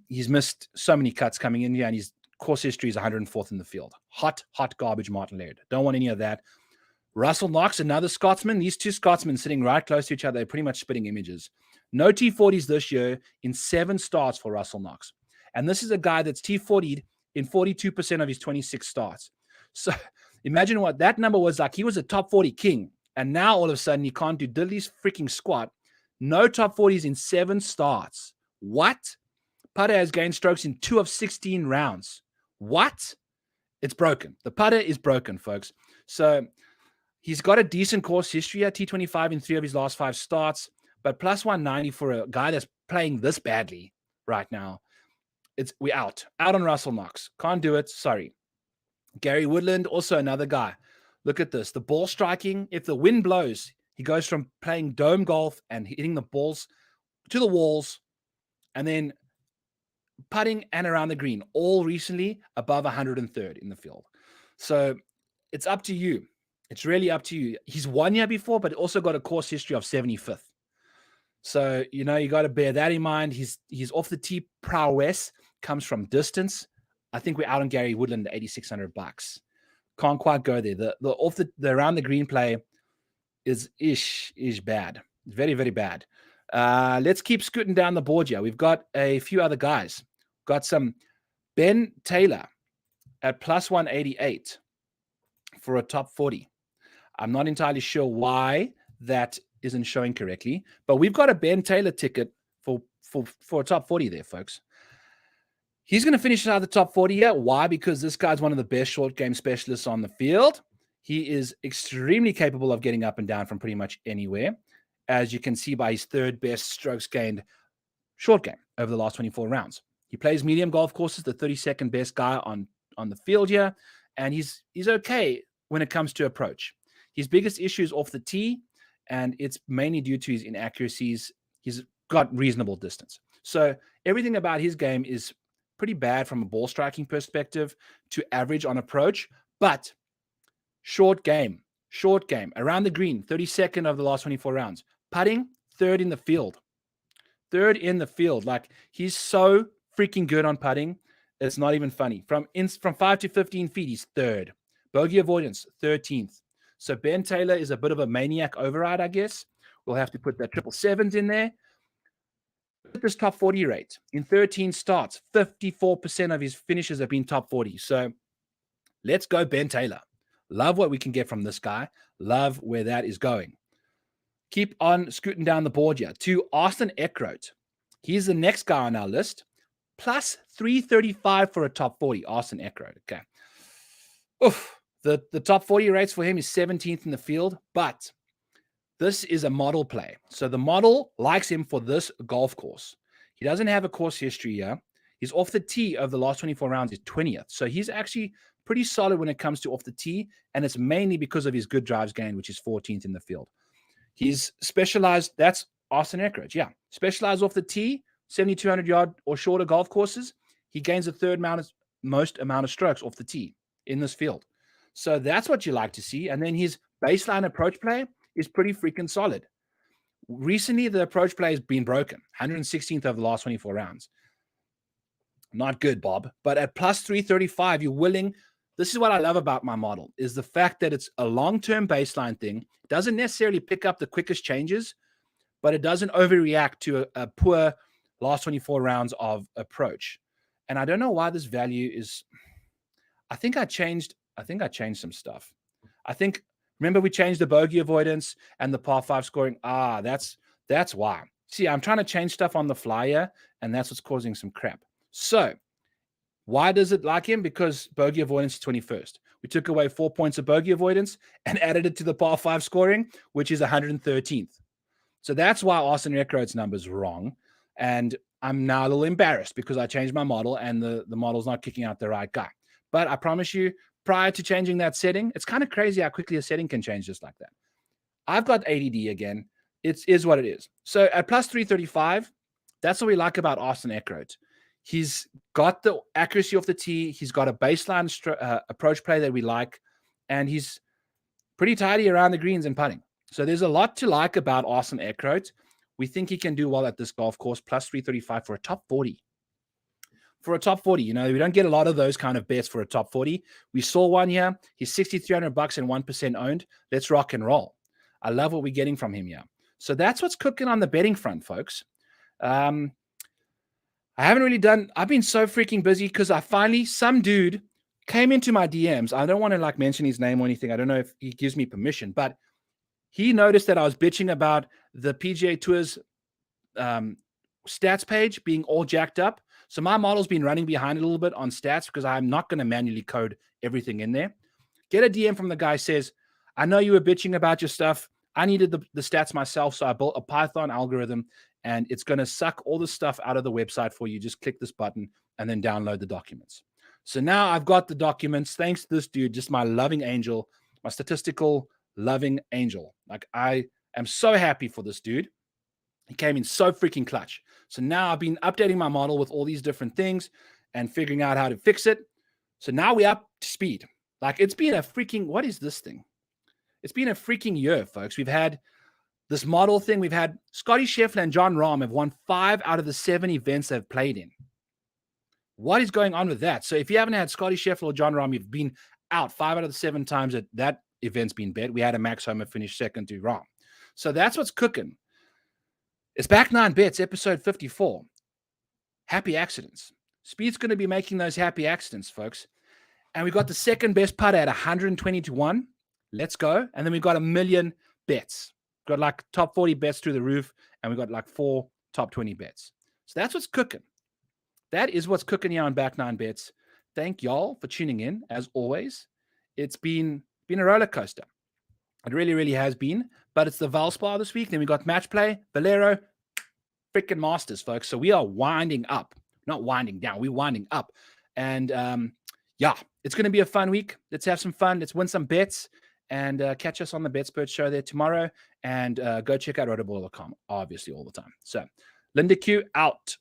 He's missed so many cuts coming in here, and his course history is 104th in the field. Hot garbage, Martin Laird. Don't want any of that. Russell Knox, another Scotsman. These two Scotsmen sitting right close to each other, they're pretty much spitting images. No T40s this year in 7 starts for Russell Knox. And this is a guy that's T40'd in 42% of his 26 starts. So imagine what that number was like. He was a top 40 king. And now all of a sudden he can't do diddly's freaking squat. No top 40s in 7 starts. What? Putter has gained strokes in 2 of 16 rounds. What? It's broken. The putter is broken, folks. So he's got a decent course history at T25 in 3 of his last 5 starts, but plus 190 for a guy that's playing this badly right now. We're out on Russell Knox. Can't do it. Sorry. Gary Woodland, also another guy. Look at this. The ball striking, if the wind blows, he goes from playing dome golf and hitting the balls to the walls and then putting and around the green, all recently above 103rd in the field. So it's up to you. It's really up to you. He's won here before, but also got a course history of 75th. So, you know, you got to bear that in mind. He's off the tee prowess comes from distance. I think we're out on Gary Woodland at $8,600. Can't quite go there. The around the green play is bad. Very, very bad. Let's keep scooting down the board here. We've got a few other guys. Got some Ben Taylor at plus 188 for a top 40. I'm not entirely sure why that isn't showing correctly, but we've got a Ben Taylor ticket for a top 40 there, folks. He's going to finish out the top 40 here. Why? Because this guy's one of the best short game specialists on the field. He is extremely capable of getting up and down from pretty much anywhere, as you can see by his 3rd best strokes gained short game over the last 24 rounds. He plays medium golf courses, the 32nd best guy on the field here, and he's okay when it comes to approach. His biggest issue is off the tee, and it's mainly due to his inaccuracies. He's got reasonable distance. So everything about his game is pretty bad from a ball striking perspective to average on approach, but short game, around the green, 32nd of the last 24 rounds. Putting, 3rd in the field. 3rd in the field. Like, he's so freaking good on putting. It's not even funny. From 5 to 15 feet, he's 3rd. Bogey avoidance, 13th. So Ben Taylor is a bit of a maniac override, I guess. We'll have to put that 777s in there. Look at this top 40 rate. In 13 starts, 54% of his finishes have been top 40. So let's go Ben Taylor. Love what we can get from this guy. Love where that is going. Keep on scooting down the board here to Austin Eckroat. He's the next guy on our list. Plus 335 for a top 40. Austin Eckroat. Okay. Oof. The top 40 rates for him is 17th in the field, but this is a model play. So the model likes him for this golf course. He doesn't have a course history here. He's off the tee over the last 24 rounds is 20th. So he's actually pretty solid when it comes to off the tee, and it's mainly because of his good drives gained, which is 14th in the field. He's specialized. That's Austin Eckroat. Yeah. Specialized off the tee, 7,200 yard or shorter golf courses. He gains the 3rd most amount of strokes off the tee in this field. So that's what you like to see. And then his baseline approach play is pretty freaking solid. Recently, the approach play has been broken. 116th over the last 24 rounds. Not good, Bob. But at plus 335, you're willing. This is what I love about my model, is the fact that it's a long-term baseline thing. It doesn't necessarily pick up the quickest changes, but it doesn't overreact to a poor last 24 rounds of approach. And I don't know why this value is... I think I changed some stuff. Remember we changed the bogey avoidance and the par 5 scoring. That's why. See, I'm trying to change stuff on the fly here, and that's what's causing some crap. So why does it like him? Because bogey avoidance is 21st. We took away 4 points of bogey avoidance and added it to the par 5 scoring, which is 113th. So that's why Austin Eckroat's number is wrong. And I'm now a little embarrassed because I changed my model and the model's not kicking out the right guy. But I promise you, prior to changing that setting, it's kind of crazy how quickly a setting can change just like that. I've got ADD again. It is what it is. So at plus 335, that's what we like about Austin Eckroat. He's got the accuracy off the tee. He's got a baseline approach play that we like. And he's pretty tidy around the greens and putting. So there's a lot to like about Austin Eckroat. We think he can do well at this golf course, plus 335 for a top 40. For a top 40, we don't get a lot of those kind of bets for a top 40. We saw one here. He's $6,300 and 1% owned. Let's rock and roll. I love what we're getting from him here. So that's what's cooking on the betting front, folks. I haven't really I've been so freaking busy because some dude came into my DMs. I don't want to mention his name or anything. I don't know if he gives me permission, but he noticed that I was bitching about the PGA Tour's stats page being all jacked up. So my model's been running behind a little bit on stats because I'm not going to manually code everything in there. Get a DM from the guy says, I know you were bitching about your stuff. I needed the stats myself, so I built a Python algorithm, and it's going to suck all the stuff out of the website for you. Just click this button and then download the documents. So now I've got the documents thanks to this dude, just my loving angel, my statistical loving angel. I am so happy for this dude. He came in so freaking clutch. So now I've been updating my model with all these different things and figuring out how to fix it. So now we're up to speed. It's been a freaking, what is this thing? It's been a freaking year, folks. We've had this model thing. We've had Scotty Scheffler and Jon Rahm have won 5 out of the 7 events they've played in. What is going on with that? So if you haven't had Scotty Scheffler or Jon Rahm, you've been out 5 out of the 7 times that event's been bet. We had a Max Homa finish second to Rahm. So that's what's cooking. It's Back 9 Bets, episode 54. Happy accidents. Speed's going to be making those happy accidents, folks. And we got the second best putter at 120 to 1. Let's go. And then we got 1 million bets. Got top 40 bets through the roof, and we got 4 top 20 bets. So that's what's cooking. That is what's cooking here on Back 9 Bets. Thank y'all for tuning in, as always. It's been a roller coaster. It really, really has been. But it's the Valspar this week. Then we got Match Play, Valero, freaking Masters, folks. So we are winding up. Not winding down. We're winding up. And it's going to be a fun week. Let's have some fun. Let's win some bets. And catch us on the BetSpurt show there tomorrow. And go check out rotoballer.com, obviously, all the time. So, Linda Q out.